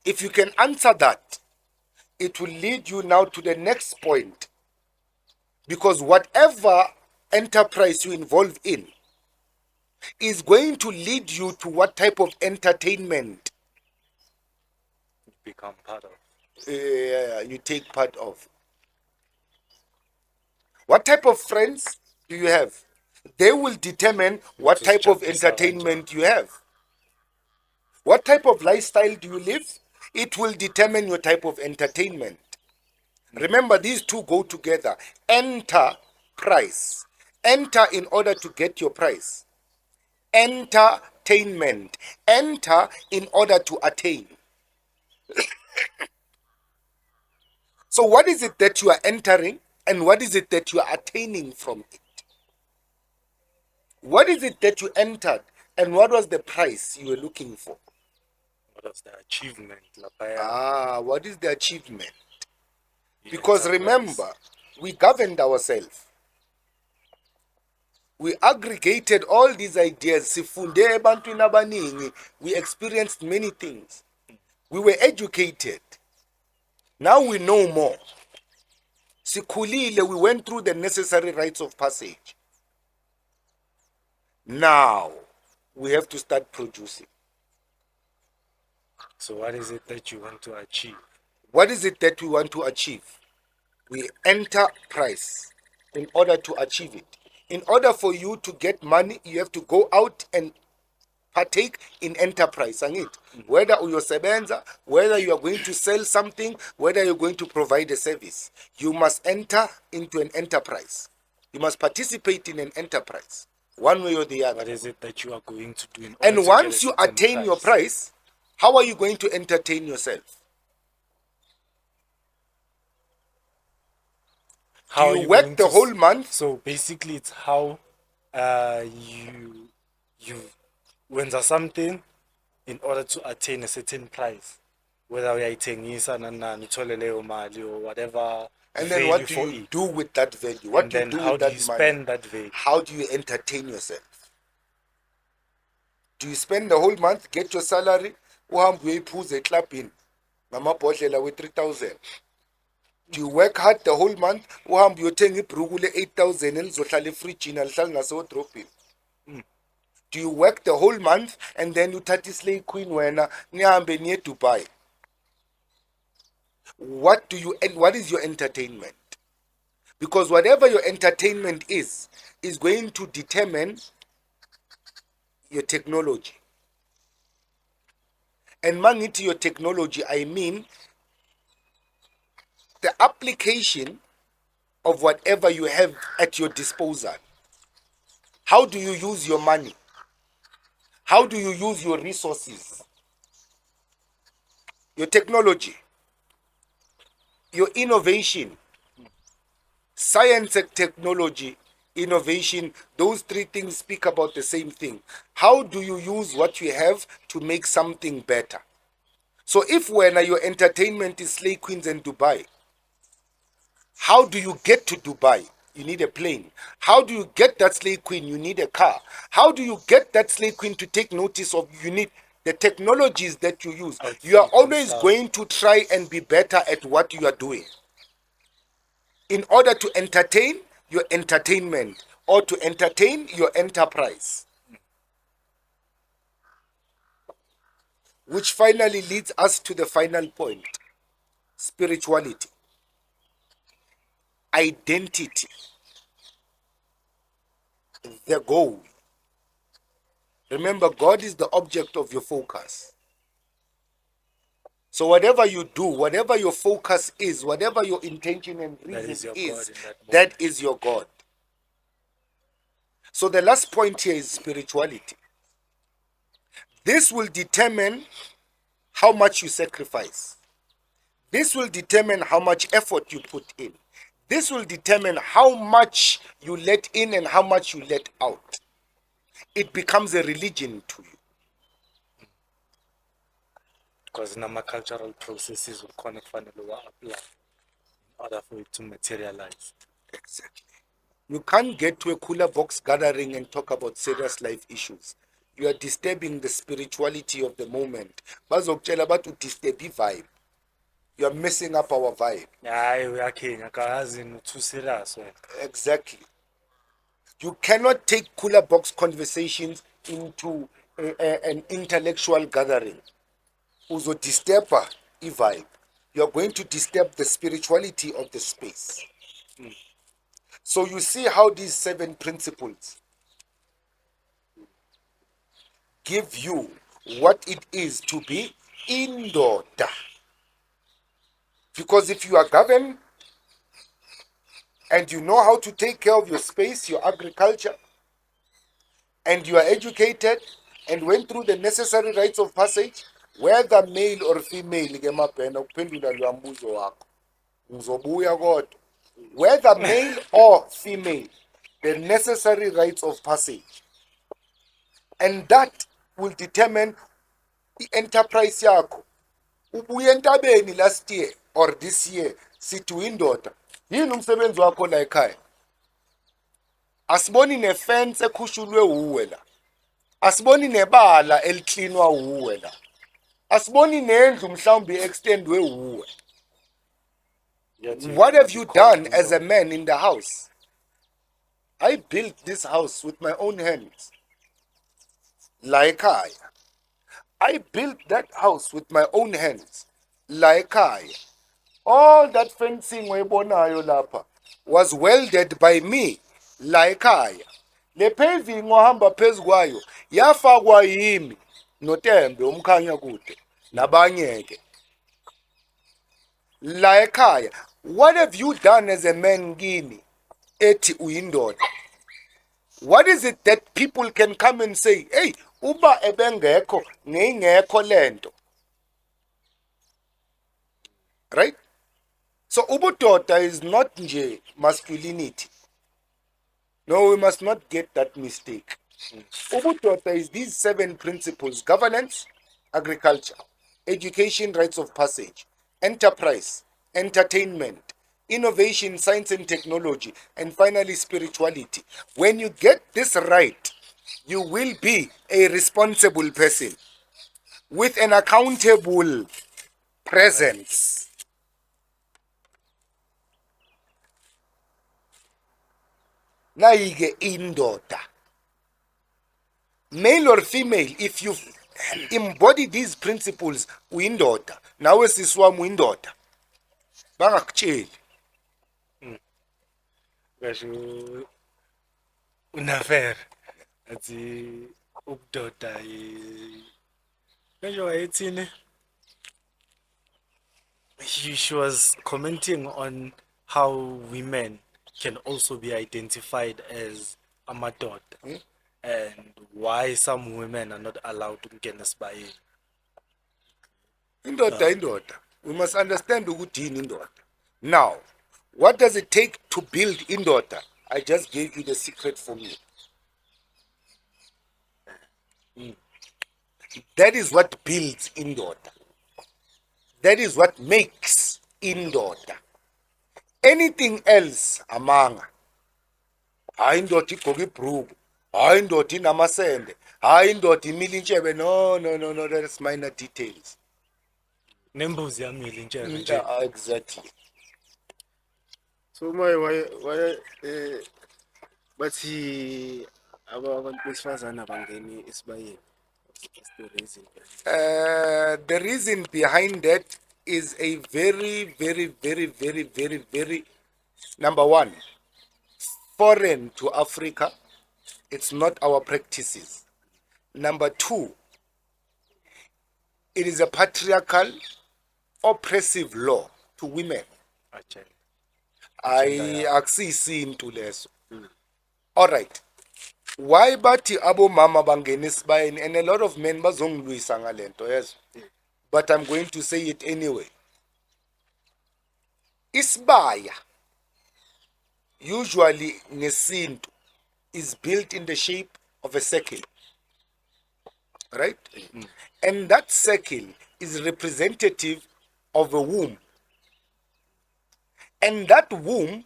S1: If you can answer that, it will lead you now to the next point. Because whatever enterprise you involve in is going to lead you to what type of entertainment
S2: Become part of.
S1: you take part of. What type of friends do you have? They will determine what type of entertainment you have. What type of lifestyle do you live? It will determine your type of entertainment. Remember, these two go together. Enter, price. Enter in order to get your price. Entertainment. Enter in order to attain. So what is it that you are entering and what is it that you are attaining from it? What is it that you entered and what was the price you were looking for?
S2: What was the achievement? Lapaya,
S1: What is the achievement?
S2: the
S1: Because
S2: enterprise.
S1: remember, we governed ourselves. We aggregated all these ideas. Sifunde ebantwini abaningi. We experienced many things. We were educated. Now we know more. Sikhulile, we went through the necessary rites of passage. Now we have to start producing.
S2: So what is it that you want to achieve?
S1: What is it that we want to achieve? We enter price in order to achieve it. In order for you to get money, you have to go out and partake in enterprise. Whether uyosebenza, whether you are going to sell something, whether you're going to provide a service, you must enter into an enterprise. You must participate in an enterprise, one way or the other.
S2: What is it that you are going to do in order
S1: And
S2: to
S1: once
S2: get a
S1: you
S2: certain
S1: attain your price, how are you going to entertain yourself?
S2: How
S1: Do you work the whole month?
S2: So basically, it's how you wenza something in order to attain a certain price, whether uyayithengisa nanani uthole leyo mali or whatever.
S1: And then what do you do with that value? What do you do
S2: how
S1: with
S2: do
S1: that
S2: you
S1: money?
S2: spend that value?
S1: How do you entertain yourself? Do you spend the whole month, get your salary, uhambe uyiphuza eklabhini ngamabhodlela we-3,000? Do you work hard the whole month, uhambe uyothenga ibhruku le-8,000 elizohlala efrijini alihlali ngasedrobheni? Do you work the whole month and then uthatha islay queen wena nihambe niye Dubai? What is your entertainment? Because whatever your entertainment is going to determine your technology. And mangithi your technology, I mean the application of whatever you have at your disposal. How do you use your money? How do you use your resources? Your technology, your innovation, science and technology, innovation, those three things speak about the same thing. How do you use what you have to make something better? So if when your entertainment is slay queens in Dubai, how do you get to Dubai? You need a plane. How do you get that slave queen? You need a car. How do you get that slave queen to take notice of? You need the technologies that you use. You are always going to try and be better at what you are doing in order to entertain your entertainment or to entertain your enterprise. Which finally leads us to the final point: spirituality, identity, the goal. Remember, God is the object of your focus. So whatever you do, whatever your focus is, whatever your intention and reason is, that is your God. So the last point here is spirituality. This will determine how much you sacrifice. This will determine how much effort you put in. This will determine how much you let in and how much you let out. It becomes a religion to you.
S2: Because nama cultural processes will connect apply in order for it to materialize.
S1: Exactly. You can't get to a cooler box gathering and talk about serious life issues. you are disturbing the spirituality of the moment. Bazokutshela bathi udisturb vibe. You are messing up our vibe.
S2: hayi uyakhenya kazi too serious wena.
S1: Exactly. You cannot take cooler box conversations into an intellectual gathering. Uzo disturba vibe. You are going to disturb the spirituality of the space. So you see how these 7 principles give you what it is to be Indoda. Because if you are governed and you know how to take care of your space, your agriculture, and you are educated and went through the necessary rites of passage, whether male or female, whether male or female, the necessary rites of passage, and that will determine the enterprise yakho. Ubuye entabeni last year or this year sithi uyindoda yini umsebenzi wakho la ekhaya? Asiboni nefence ekhushulwe uwe la, asiboni nebala eliklinwa uwe la, asiboni nendlu mhlawumbe extendwe uwe. What have you done as a man in the house? I built this house with my own hands la ekhaya. I built that house with my own hands la ekhaya. All that fencing oyibonayo lapha was welded by me la ekhaya. Le paving ohamba phezu kwayo yafakwa yimi noTembe umkhanya kude nabanye ke la ekhaya. What have you done as a man kini ethi uyindoda? What is it that people can come and say, hey, uba ebengekho ngeyingekho lento? Right? So ubudoda is not nje masculinity. No, we must not get that mistake. Ubudoda is these 7 principles: governance, agriculture, education, rites of passage, enterprise, entertainment, innovation, science and technology, and finally spirituality. When you get this right, you will be a responsible person with an accountable presence. Naike indoda. Male or female, if you embody these principles, uyindoda. Nawe siswami uyindoda. Bangakutsheli.
S2: Kasho unafere athi ubudoda kasho wayethini. She was commenting on how women can also be identified as amadoda, and why some women are not allowed to get esbayeni.
S1: Indoda. We must understand ukuthi yini indoda. Now, what does it take to build indoda? I just gave you the secret for me. That is what builds indoda. That is what makes indoda. Anything else amanga. Hayi indoda igqoka ibhruku. Hayi indoda inamasende. Hayi indoda imila intshebe. No, that's minor details.
S2: Nembuzi yamile intshebe nje.
S1: Exactly.
S3: So why bathi abantu besifazane abangeni esibayeni? What's the reason behind
S1: The reason behind that is a very, number one, foreign to Africa. It's not our practices. Number two, it is a patriarchal, oppressive law to women. I akusisi into leso. All right. Why bathi abo mama bangena esibayeni, and a lot of men bazongilwisa ngalento, yes. But I'm going to say it anyway. Isibaya usually ngesintu is built in the shape of a circle. Right? And that circle is representative of a womb. And that womb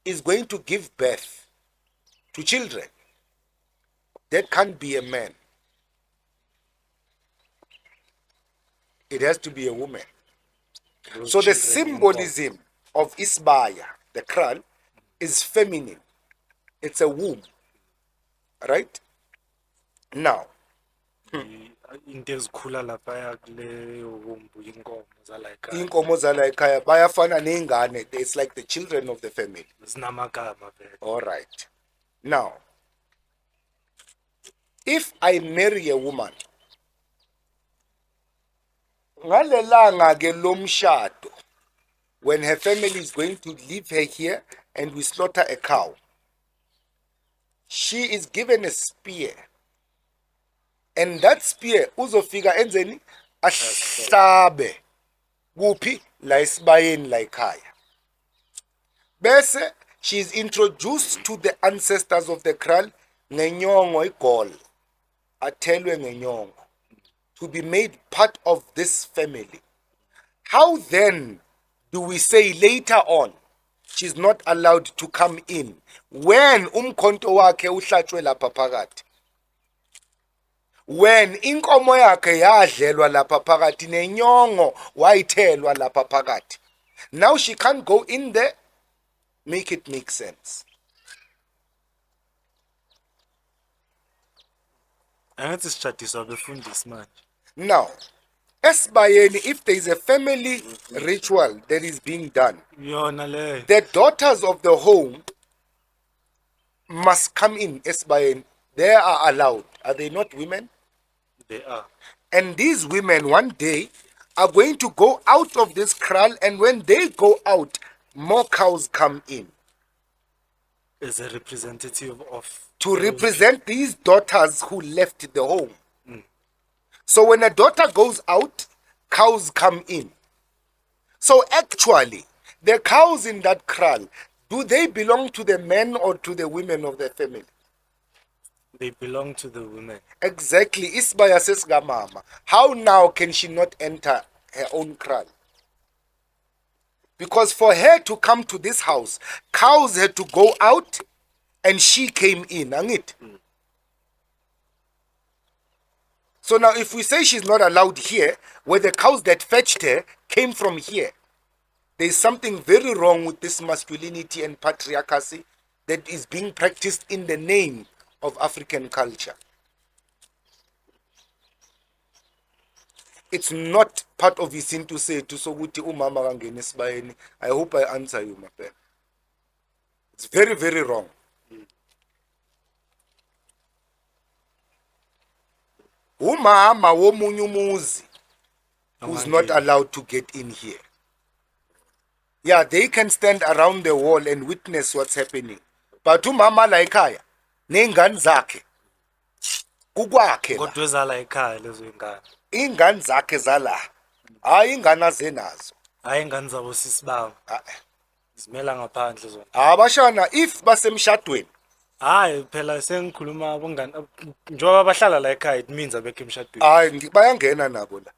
S1: is going to give birth to children. That can't be a man. It has to be a woman.
S2: Those
S1: So the
S2: children involved.
S1: symbolism of isbaya, the kral, is feminine. It's a womb. Right? Now,
S2: Into ezikhula laphaya kuleyo wombu inkomo zalayikhaya
S1: inkomo zala ekhaya bayafana ney'ngane. It's like the children of the family.
S2: zinamagama vele.
S1: All right. Now, if I marry a woman, ngalelanga ke lomshado, when her family is going to leave her here and we slaughter a cow, she is given a spear. And that spear uzofika enzeni ahlabe kuphi la isibayeni la ekhaya. Bese she is introduced to the ancestors of the kral ngenyongo igol, athelwe ngenyongo, to be made part of this family. How then do we say later on she's not allowed to come in when umkhonto wakhe uhlatshwe lapha phakathi? When inkomo yakhe yadlelwa lapha phakathi nenyongo wayithelwa lapha phakathi. Now she can't go in there. Make it make sense.
S2: Angathi sishadiswa befundisi manje.
S1: Now, esibayeni, if there is a family ritual that is being done,
S2: Yona leyo.
S1: the daughters of the home must come in esibayeni. They are allowed. Are they not women?
S2: They are.
S1: And these women one day are going to go out of this kraal, and when they go out, more cows come in
S2: As a representative of
S1: to represent these daughters who left the home. So when a daughter goes out, cows come in. So actually, the cows in that kraal, do they belong to the men or to the women of the family?
S2: they belong to the women.
S1: Exactly. Isbaya says mama. How now can she not enter her own kraal? Because for her to come to this house, cows had to go out and she came in. Angit? So now if we say she's not allowed here, where the cows that fetched her came from here, there's something very wrong with this masculinity and patriarchy that is being practiced in the name of African culture. It's not part of isintu sethu sokuthi umama kangena esibayeni. I hope I answer you, my friend. It's very, very wrong. Umama womunye umuzi who's not allowed to get in here. Yeah, they can stand around the wall and witness what's happening. But umama la ekhaya nengane zakhe kukwakhe la.
S2: Kodwa ezala ekhaya lezo ingane.
S1: Ingane zakhe zala. Hayi ingane azenazo.
S2: Hayi ingane zabo sisibanga. Zimela ngaphandle zona.
S1: Abashana if basemshadweni.
S2: Hayi phela sengikhuluma bongani njengoba bahlala la ekhaya it means abekho emshadweni.
S1: Hayi bayangena nabo la.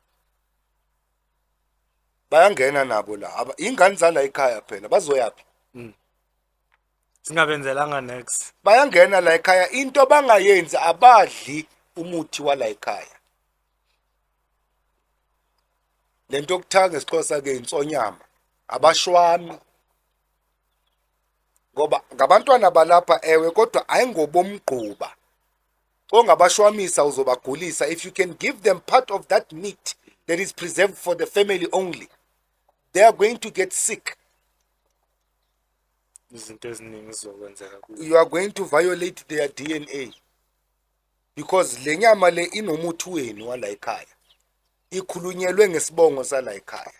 S1: Bayangena nabo la. Ingane zala ekhaya phela bazoyapi?
S2: Singabenzelanga next.
S1: Bayangena la ekhaya into bangayenzi abadli umuthi wala ekhaya. Lento okuthanga isiXhosa ke insonyama abashwami. Ngoba ngabantwana balapha ewe kodwa ayingobomgquba. Ongabashwamisa uzobagulisa. If you can give them part of that meat that is preserved for the family only, they are going to get sick.
S2: Izinto eziningi zizokwenzeka kuyo.
S1: You are going to violate their DNA. Because le nyama le inomuthi wenu wala ekhaya. Ikhulunyelwe ngesibongo sala ekhaya.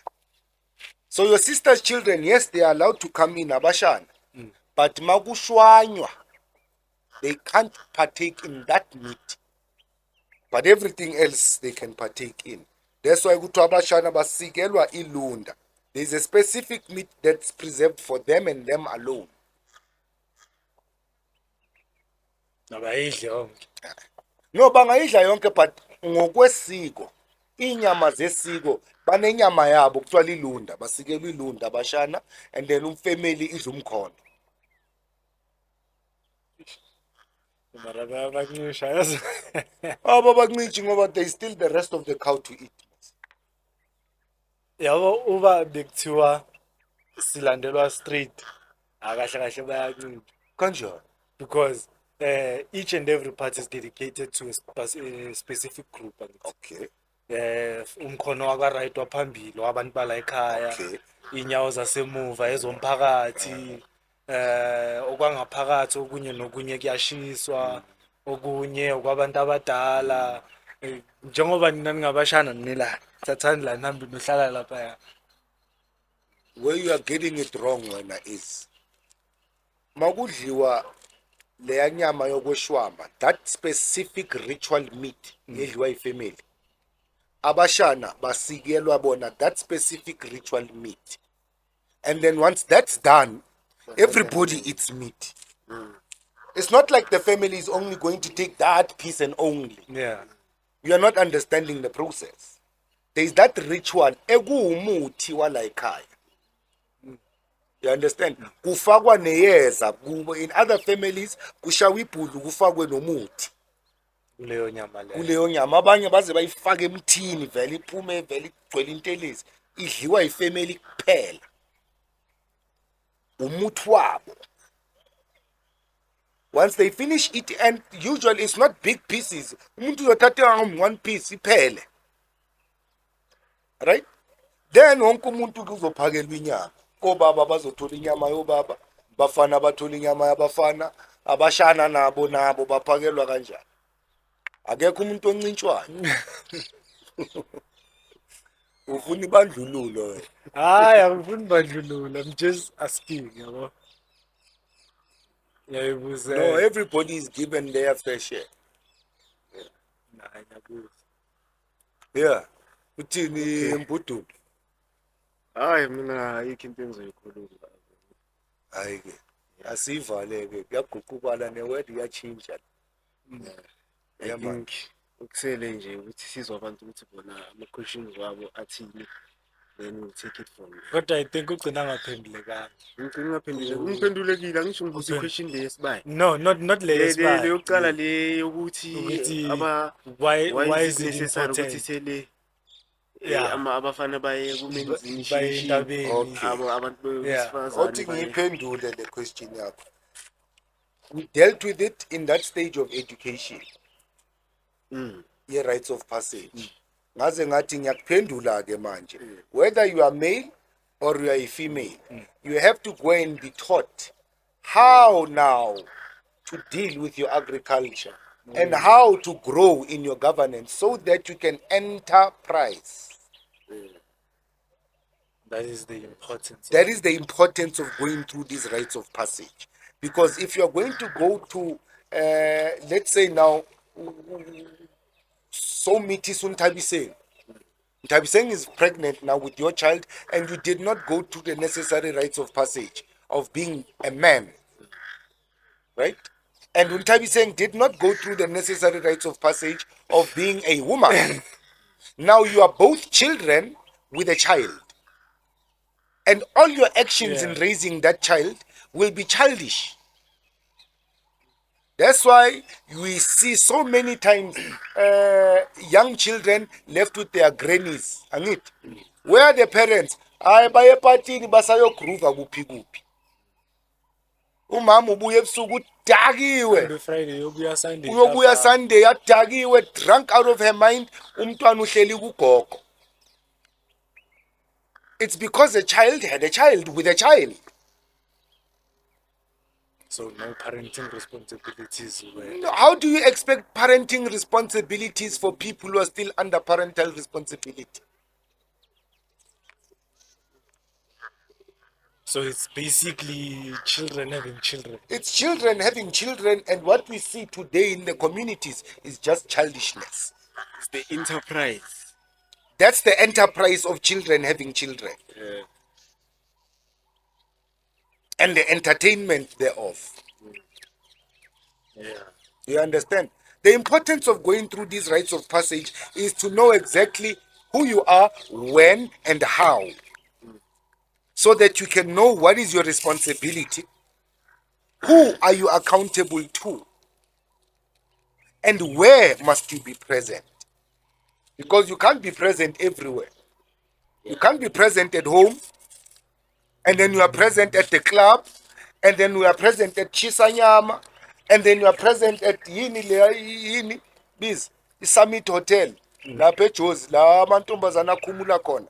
S1: So your sister's children, yes, they are allowed to come in abashana. But makushwanywa, they can't partake in that meat. But everything else they can partake in. That's why kuthiwa abashana basikelwa ilunda. There is a specific meat that's preserved for them and them alone.
S2: Abayidli yonke.
S1: No, bangayidla yonke but ngokwesiko. Inyama zesiko banenyama yabo kuthiwa lilunda, basikelwa ilunda abashana and then umfamily idla umkhondo.
S2: Mara bayabancusha yazi.
S1: Aba bancitshi ngoba there is still the rest of the cow to eat.
S2: yabo uba bekuthiwa silandelwa straight akahle kahle bayancipha
S1: Kanjani?
S2: because each and every part is dedicated to a specific group angithi.
S1: Okay.
S2: Umkhono waka-right waphambili wabantu bala ekhaya,
S1: Okay.
S2: iy'nyawo zasemuva ezomphakathi, okwangaphakathi okunye nokunye kuyashiswa, okunye okwabantu abadala. Njengoba nina ningabashana nilana thathani la nihambe nohlala laphaya.
S1: Where you are getting it wrong wena is makudliwa leya nyama yokweshwamba, that specific ritual meat edliwa ifamily, abashana basikelwa bona that specific ritual meat, and then once that's done everybody eats meat. It's not like the family is only going to take that piece and only.
S2: Yeah.
S1: You are not understanding the process. There is that ritual ekuwumuthi wala ekhaya. You understand? Kufakwa neyeza kubo. In other families kushawa ibhulu kufakwe nomuthi
S2: Kuleyo nyama leyo.
S1: kuleyo nyama. Abanye baze bayifake emthini vele iphume vele igcwele intelezi, idliwa ifamily kuphela, umuthi wabo. Once they finish it, and usually it's not big pieces, umuntu uzothatha one piece iphele, right? Then wonke umuntu uzophakelwa inyama. Kobaba bazothola inyama yobaba, bafana bathola inyama yabafana, abashana nabo baphakelwa kanjani. Akekho umuntu oncintshwayo. Ufuna ibandlululo wena.
S2: Hayi angifuni bandlululo, I'm just asking yabo. Yayibuza.
S1: No, everybody is given their fair share.
S2: Hayi ngiyabuza.
S1: Yeah. Uthini Mputu?
S3: Hayi mina ayikho into engizoyikhuluma.
S1: Hayi ke. Asivale ke. Kuyaguqubala neword iyatshintsha.
S3: I
S1: Yeah, man.
S3: think ukusele nje ukuthi sizwe abantu ukuthi bona ama-questions wabo athini, then we'll take it from there.
S2: Kodwa I think ugcina ngaphendulekanga.
S3: Ngiphendulekile angisho ngibuza i-question le yesibayi.
S2: No, not le
S3: Le
S2: yesibayi.
S3: yokuqala le yokuthi
S2: Ukuthi why
S3: is it necessary ukuthi
S2: important?
S3: sele
S2: Yeah.
S3: abafana baye ku-men's
S2: Baye
S3: initiation,
S2: entabeni.
S1: Okay.
S3: abantu
S2: Yeah.
S1: Othi
S3: besifazane baye.
S1: ngiyiphendule le question yakho. We dealt with it in that stage of education. Rites of passage. Ngaze ngathi ngiyakuphendula ke manje. Whether you are male or you are a female, you have to go and be taught how now to deal with your agriculture and how to grow in your governance so that you can enterprise.
S2: That is the importance.
S1: That is the importance of going through these rites of passage. Because if you're going to go to, let's say now, so Miti Suntabiseng is pregnant now with your child, and you did not go to the necessary rites of passage of being a man, right? And Untabiseng did not go through the necessary rites of passage of being a woman. Now you are both children with a child. And all your actions in raising that child will be childish. That's why we see so many times young children left with their grannies. Where are the parents? Ay baye partyini basayogroova kuphi kuphi. Umama ubuye ebusuku udakiwe.
S2: Friday uyobuya Sunday.
S1: Uyobuya Sunday adakiwe, drunk out of her mind, umntwana uhleli kugogo. It's because a child had a child with a child.
S2: So no parenting responsibilities were.
S1: How do you expect parenting responsibilities for people who are still under parental responsibility?
S2: So it's basically children having children.
S1: It's children having children, and what we see today in the communities is just childishness.
S3: It's the enterprise.
S1: That's the enterprise of children having children. And the entertainment thereof.
S2: Yeah.
S1: You understand? The importance of going through these rites of passage is to know exactly who you are, when, and how. So that you can know what is your responsibility, who are you accountable to, and where must you be present. Because you can't be present everywhere. You can't be present at home, and then you are present at the club, and then you are present at Chisanyama, and then you are present at yini biz Summit Hotel lapha eJozi la amantombazana akhumula khona.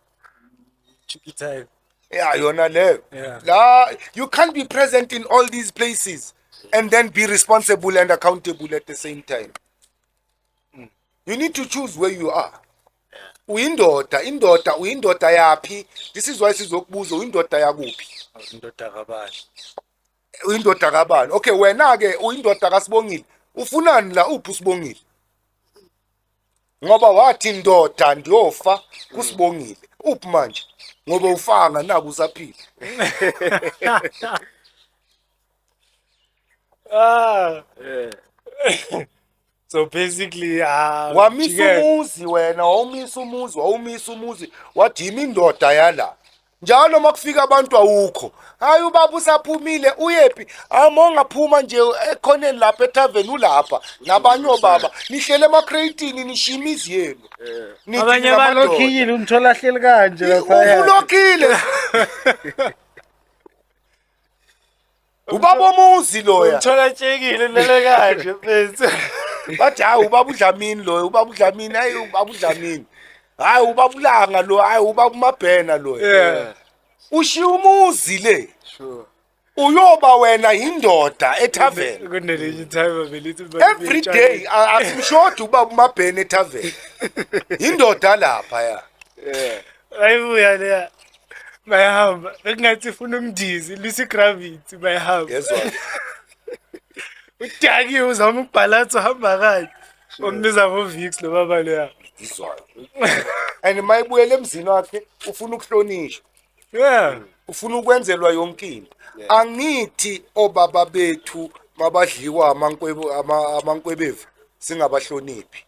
S2: Chicky type.
S1: Yeah, yona leyo.
S2: Yeah.
S1: La, you can't be present in all these places and then be responsible and accountable at the same time. You need to choose where you are. Uyindoda uyindoda yaphi? This is why sizokubuza uyindoda yakuphi?
S2: Indoda kabani.
S1: Uyindoda kabani? Okay, wena ke uyindoda kaSibongile. Ufunani la uphi uSibongile? Ngoba wathi indoda ndiyofa kuSibongile. Uphi manje? Ngoba ufanga naku usaphila.
S2: Ah.
S3: Yeah.
S2: So basically,
S1: Wamisa umuzi wena, wawumisa umuzi, wathi yimi indoda yala. Njalo makufika abantu awukho. Hayi ubaba usaphumile uyephi? Mongaphuma nje ekhoneni lapha ethaveni ulapha nabanye obaba. Nihlele emakreyitini nishiya imizi yenu.
S2: abanye balokhile umthola hleli kanje lapha.
S1: Ulokile. Ubaba omuzi loya.
S2: Umthola tshekile lele kanje mfethu.
S1: Bathi hayi ubaba uDlamini lo, ubaba uDlamini, hayi ubaba uDlamini. Hayi ubaba uLanga lo, hayi ubaba uMabhena lo.
S2: Yeah.
S1: Ushiya umuzi le.
S3: Sure.
S1: Uyoba wena indoda ethaveni.
S2: Kunelinye time belithi
S1: Every day asimshodi ubaba uMabhena ethaveni. Indoda lapha ya.
S3: Yeah.
S2: ayibuya leya. Bayahamba. Bekungathi ufuna umdizi, Lucy Gravity bayahamba.
S1: Yezwa.
S2: Udaki uzama ukubhalansa uhamba kanje. Omniza ngoVix lo baba leya.
S1: Yizwa. And mayibuyele emzini wakhe ufuna ukuhlonishwa.
S2: Yeah.
S1: Ufuna ukwenzelwa yonke into. Angithi obaba bethu mabadliwa amankwebevu singabahloniphi.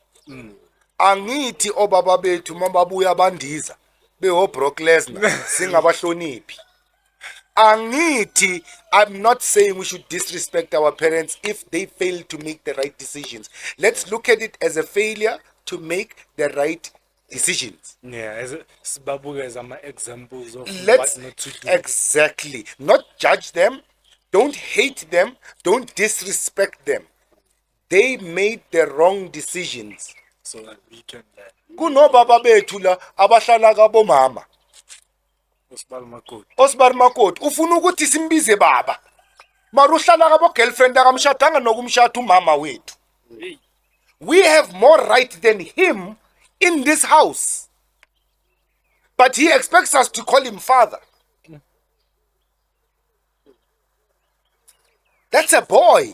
S1: Angithi obaba bethu mababuya bandiza beho Brock Lesnar singabahloniphi. Angithi, I'm not saying we should disrespect our parents if they fail to make the right decisions. Let's look at it as a failure to make the right decisions.
S2: Yeah, as Sibabuga as examples of
S1: Let's
S2: what not to do.
S1: exactly not judge them, don't hate them, don't disrespect them. They made the wrong decisions.
S2: So that we can learn.
S1: Kunobaba bethu la abahlala kabo mama. Osbar Makoti ufuna ukuthi simbize baba. Mara uhlala kabo girlfriend akamshadanga nokumshada umama wethu. We have more right than him in this house. But he expects us to call him father. That's a boy.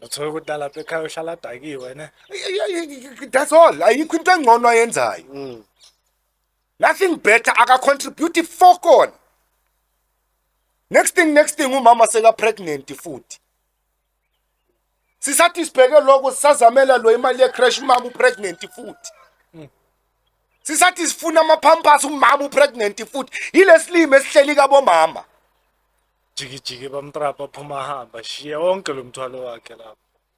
S2: Uthola ukuthi lapha ekhaya ushala dakiwe ne.
S1: That's all. Ayikho into engcono ayenzayo. Nothing better. Aka contribute for kon. Next thing umama seka pregnant futhi. Sisathi sibheke lokho sisazamela lo imali ye crash umama pregnant futhi. Sisathi sifuna ama pampers umama pregnant futhi. Yilesilime esihleli kabo mama.
S2: Jiki bamtrapa phuma hamba shiya wonke lo mthwalo wakhe lapha.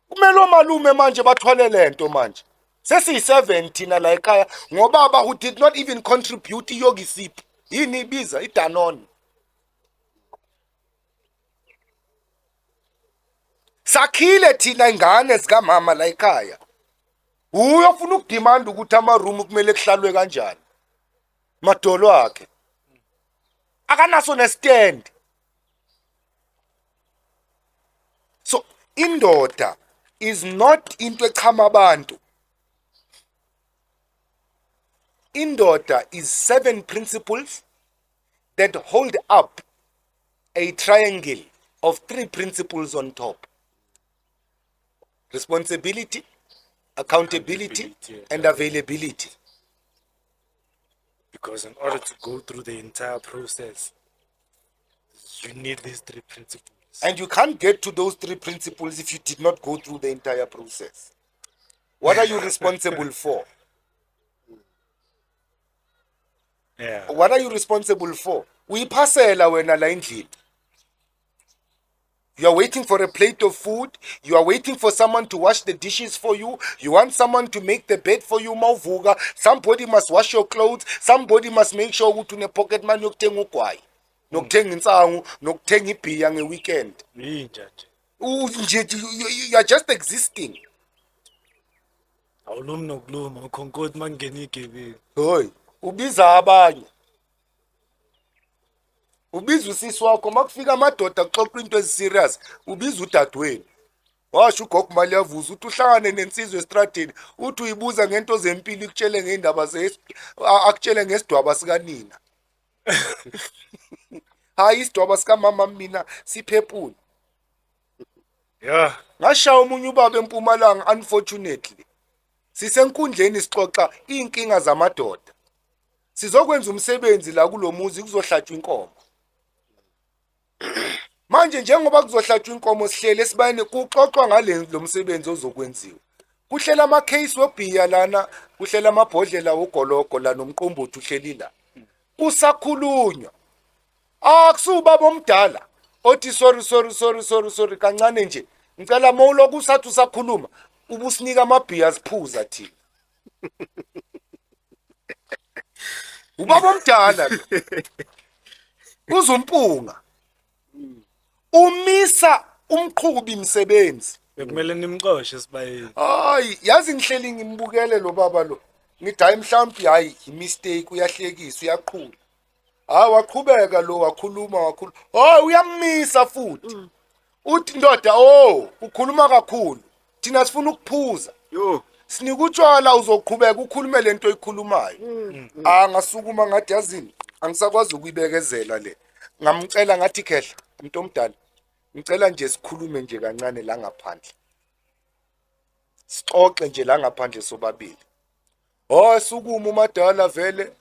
S1: Kumele omalume manje bathwale lento manje. Sesi7 thina la ekhaya ngobaba who did not even contribute iyogi sip. Yini ibiza iDanone. Sakhile thina ingane zika mama la ekhaya. Uyofuna ukudemand ukuthi ama room kumele kuhlalwe kanjani. Madolo akhe. Akanaso nestand. So indoda is not into echama abantu. Indoda is 7 principles that hold up a triangle of 3 principles on top. Responsibility, accountability, and availability.
S2: Because in order to go through the entire process, you need these 3 principles.
S1: And you can't get to those 3 principles if you did not go through the entire process. What are you responsible for?
S2: Yeah.
S1: What are you responsible for? Uyiphasela wena la endlini. You are waiting for a plate of food. You are waiting for someone to wash the dishes for you. You want someone to make the bed for you, mawuvuka. Somebody must wash your clothes. Somebody must make sure ukuthi une pocket money yokuthenga ugwayi, nokuthenga insangu, nokuthenga ibhiya ngeweekend.
S2: Yinja nje.
S1: You are just existing.
S2: Awulumi nokuluma ukhonkoti mangena igebeni.
S1: Hoy, ubiza abanye. Ubiza usisi wakho makufika amadoda axoxa into eziserious, ubiza udadewenu. Washo ugogo mali yavuza uthi uhlangane nensizwe estradeni uthi uyibuza ngento zempilo ikutshele ngeindaba akutshele ngesidwaba sikanina. Hayi isidwaba sikamama mina siphepule.
S2: Yeah.
S1: Ngashaya umunye ubaba eMpumalanga unfortunately. Sisenkundleni sixoxa inkinga zamadoda. Sizokwenza umsebenzi la kulomuzi kuzohlatshwa inkomo. Manje njengoba kuzohlatshwa inkomo sihlele sibane kuxoxwa ngale lo msebenzi ozokwenziwa. Kuhlela ama case wobhiya lana, kuhlela amabhodlela wogologo la nomqombothi uhleli la. Kusakhulunywa. Akusubaba omdala othi sorry kancane nje. Ngicela mawuloku usathi usakhuluma ubusinika amabhiya siphuza thina. Ubaba omdala lo. Uzumpunga. Umisa umqhubi imsebenzi.
S2: Bekumele nimxoshe sibayeni.
S1: Hayi, yazi ngihleli ngimbukele lo baba lo. Ngithi hayi mhlawumbe hayi imistake uyahlekisa uyaqhula. Hayi waqhubeka lo wakhuluma. Hayi uyamisa futhi. Uthi ndoda ukhuluma kakhulu. Thina sifuna ukuphuza.
S3: Yo.
S1: Sinika utshwala uzoqhubeka ukhulume lento oyikhulumayo. Ngasukuma ngathi yazini angisakwazi ukuyibekezela le. Ngamcela ngathi khehla umuntu omdala. Ngicela nje sikhulume nje kancane la ngaphandle. Sixoxe nje la ngaphandle sobabili. Sukuma umadala vele.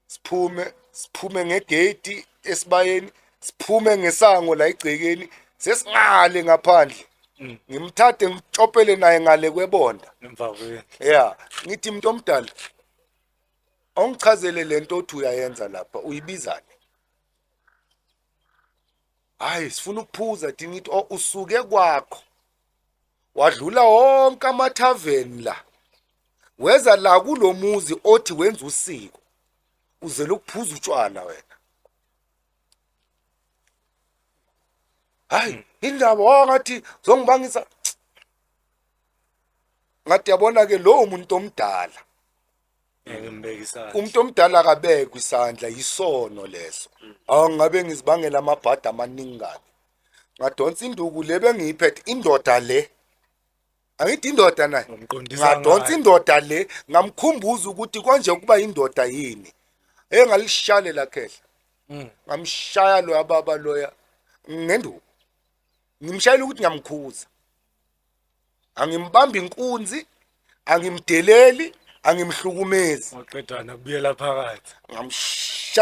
S1: Siphume ngegate esibayeni, siphume ngesango la igcekeni, sesingale ngaphandle. Ngimthathe ngitshopele naye ngale kwebonda.
S2: Emvakweni.
S1: Yeah, ngithi umuntu omdala. Awungichazele lento othi uyayenza lapha, uyibizane. Hayi, sifuna ukuphuzathi ngithi usuke kwakho. Wadlula wonke amathaveni la. Weza la kulomuzi othi wenza usiko. Uzela ukuphuza utshwala wena. Hayi, indaba wangathi zongibangisa. Ngathi yabona ke lo umuntu omdala.
S2: Ngembekisana.
S1: Umuntu omdala akabekwe isandla yisono leso. Awungabe ngizibangela amabhada amaningi kabi. Ngadonsa induku le bengiyiphethe indoda le. Angithi indoda naye. Ngadonsa indoda le ngamkhumbuza ukuthi konje kuba indoda yini. Ngalishale la khehla. Ngamshaya lo ababa loya ngenduku. Ngimshayela ukuthi ngiyamkhuza. Angimbamba inkunzi, angimdeleli, angimhlukumezi.
S2: Waqedana kubuyela phakathi.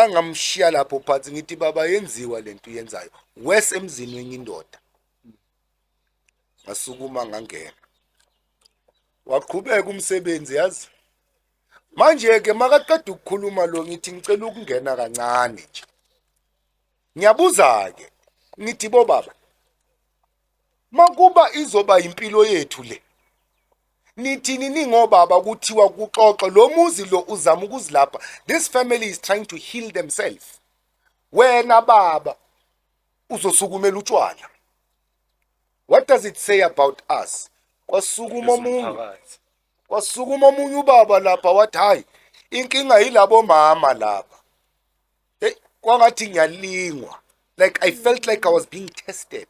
S1: Ngamshiya lapho phansi ngithi baba yenziwa lento uyenzayo. Wes emzini wenye indoda. Ngasukuma ngangena. Waqhubeka umsebenzi yazi. Manje ke makaqeda ukukhuluma lo ngithi ngicela ukungena kancane nje. Ngiyabuza ke ngithi bo baba. Makuba izoba impilo yethu le. Nithini ningobaba kuthiwa kuxoxe lo muzi lo uzama ukuzilapha. This family is trying to heal themselves. Wena baba uzosukumela utshwala. What does it say about us? Kwasukuma omunye ubaba lapha wathi hayi inkinga yilabo mama lapha. Kwangathi ngiyalingwa. Like I felt like I was being tested.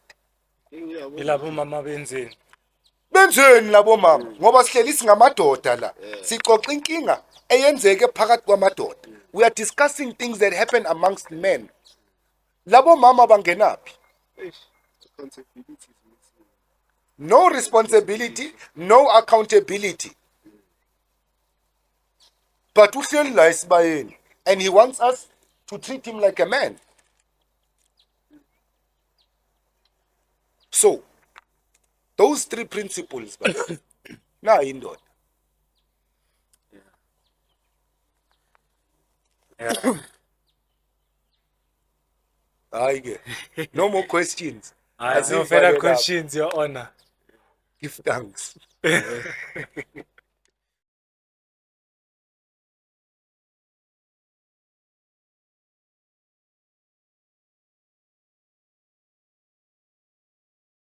S2: Ilabo mama benzeni.
S1: Benzeni labo mama ngoba sihleli singamadoda la. Sixoxa inkinga eyenzeke phakathi kwamadoda. We are discussing things that happen amongst men. Labo mama bangenapi? No responsibility, no accountability. But uhleli la esibayeni and he wants us to treat him like a man. So, those three principles, na indoda.
S2: Yeah.
S1: Hayi ke. No more questions.
S2: No further questions, Your Honor.
S1: Give thanks.